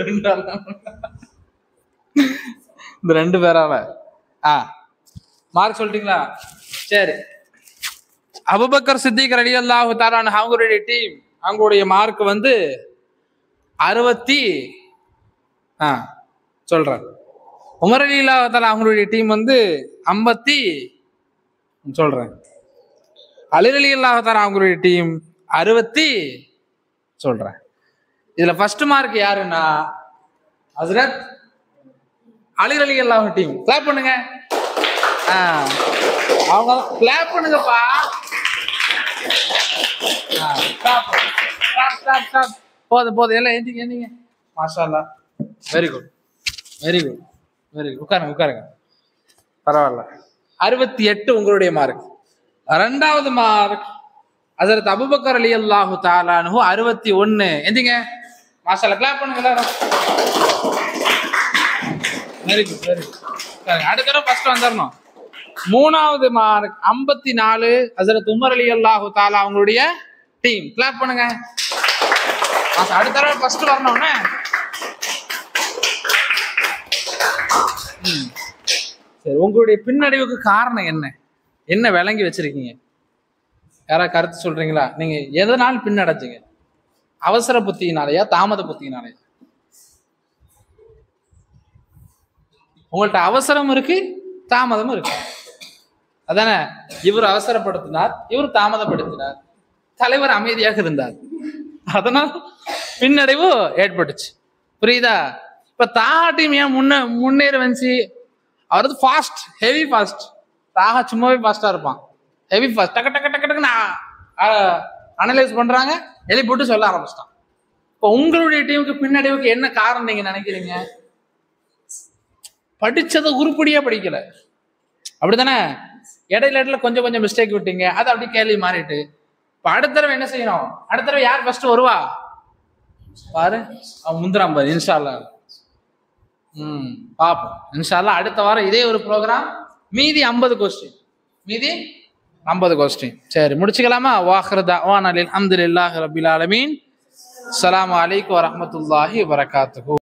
ரெண்டு பேரால. மார்க் சொல்லிட்டீங்களா? சரி, அபூபக்கர் சித்திக் ரலியல்லாஹு தஆலா அன்ஹு அவங்களுடைய டீம், அவங்களுடைய மார்க் வந்து 60. சொல்றேன். உமர் ரலியல்லாஹு தஆலா அவங்களுடைய டீம் வந்து 50. சொல்றேன். அலி ரலியல்லாஹு தஆலா அவங்களுடைய டீம் 60. சொல்றேன். இதுல ஃபர்ஸ்ட் மார்க் யாருன்னா ஹஸ்ரத் அலி ரலியல்லாஹு டீம். கிளாப் பண்ணுங்க. அவங்க கிளாப் பண்ணுங்கப்பா. போதும் எல்லாம் எந்திங்க. மாஷா அல்லாஹ், வெரி குட். உட்காருங்க. பரவாயில்ல. 68 உங்களுடைய மார்க். ரெண்டாவது மார்க் ஹஜ்ரத் அபூபக்கர் ரலியல்லாஹு தஆலா அன்ஹு 61. எந்திங்க. மாஷா அல்லாஹ், கிளாப் பண்ணுங்க எல்லாரும். Very good. அடுத்த தடவை ஃபர்ஸ்ட் வந்துடணும். மூணாவது மார்க் 54 ஹஜ்ரத் உமர் ரலியல்லாஹு தஆலா அவங்களுடைய டீம். கிளாப் பண்ணுங்க. அடுத்த தடவை ஃபர்ஸ்ட் வரணும்னு. சரி, உங்களுடைய பின்னடைவுக்கு காரணம் என்ன விளங்கி வச்சிருக்கீங்க? யாராவது கருத்து சொல்றீங்களா? நீங்க எதனால் பின்னடைஞ்சீங்க? அவசர புத்தியினாலயா, தாமத புத்தியினாலயா? உங்கள்ட்ட அவசரம் இருக்கு, தாமதமும் இருக்கு. அதானே? இவர் அவசரப்படுத்தினார், இவர் தாமதப்படுத்தினார். தலைவர் அமைதியாக இருந்தார், அதனால் பின்னடைவு ஏற்பட்டுச்சு. புரியுதா? இப்ப தாகா டீம் ஏன் முன்னேறி வந்துச்சு? அவரது ஃபாஸ்ட், ஹெவி ஃபாஸ்ட். தாகா சும்மாவே ஃபாஸ்டா இருப்பான், ஹெவி ஃபாஸ்ட். டக்கு டக்கு டக்கு டக்குன்னு அனலைஸ் பண்றாங்க, எழுதி போட்டு சொல்ல ஆரம்பிச்சிட்டான். இப்போ உங்களுடைய டீமுக்கு பின்னடைவுக்கு என்ன காரணம் நீங்க நினைக்கிறீங்க? படிச்சதை உருப்படியா படிக்கல, அப்படித்தானே? இடையில கொஞ்சம் மிஸ்டேக் விட்டீங்க, அது அப்படி கேள்வி மாறிட்டு. இப்ப அடுத்த தடவை என்ன செய்யணும்? அடுத்த தடவை யார் ஃபர்ஸ்ட் வருவா பாரு, அவன் முந்திராம் பாரு. இன்ஷா அல்லாஹ் பாப்போம். இன்ஷா அல்லாஹ் அடுத்த வாரம் இதே ஒரு ப்ரோக்ராம். மீதி 50 கொஸ்டின். சரி, முடிச்சுக்கலாமா? வாஹிரு தஅவானா அல்ஹம்துலில்லாஹி ரப்பில் ஆலமீன். அஸ்ஸலாமு அலைக்கும் வரஹ்மத்துல்லாஹி வபரகாத்துஹு.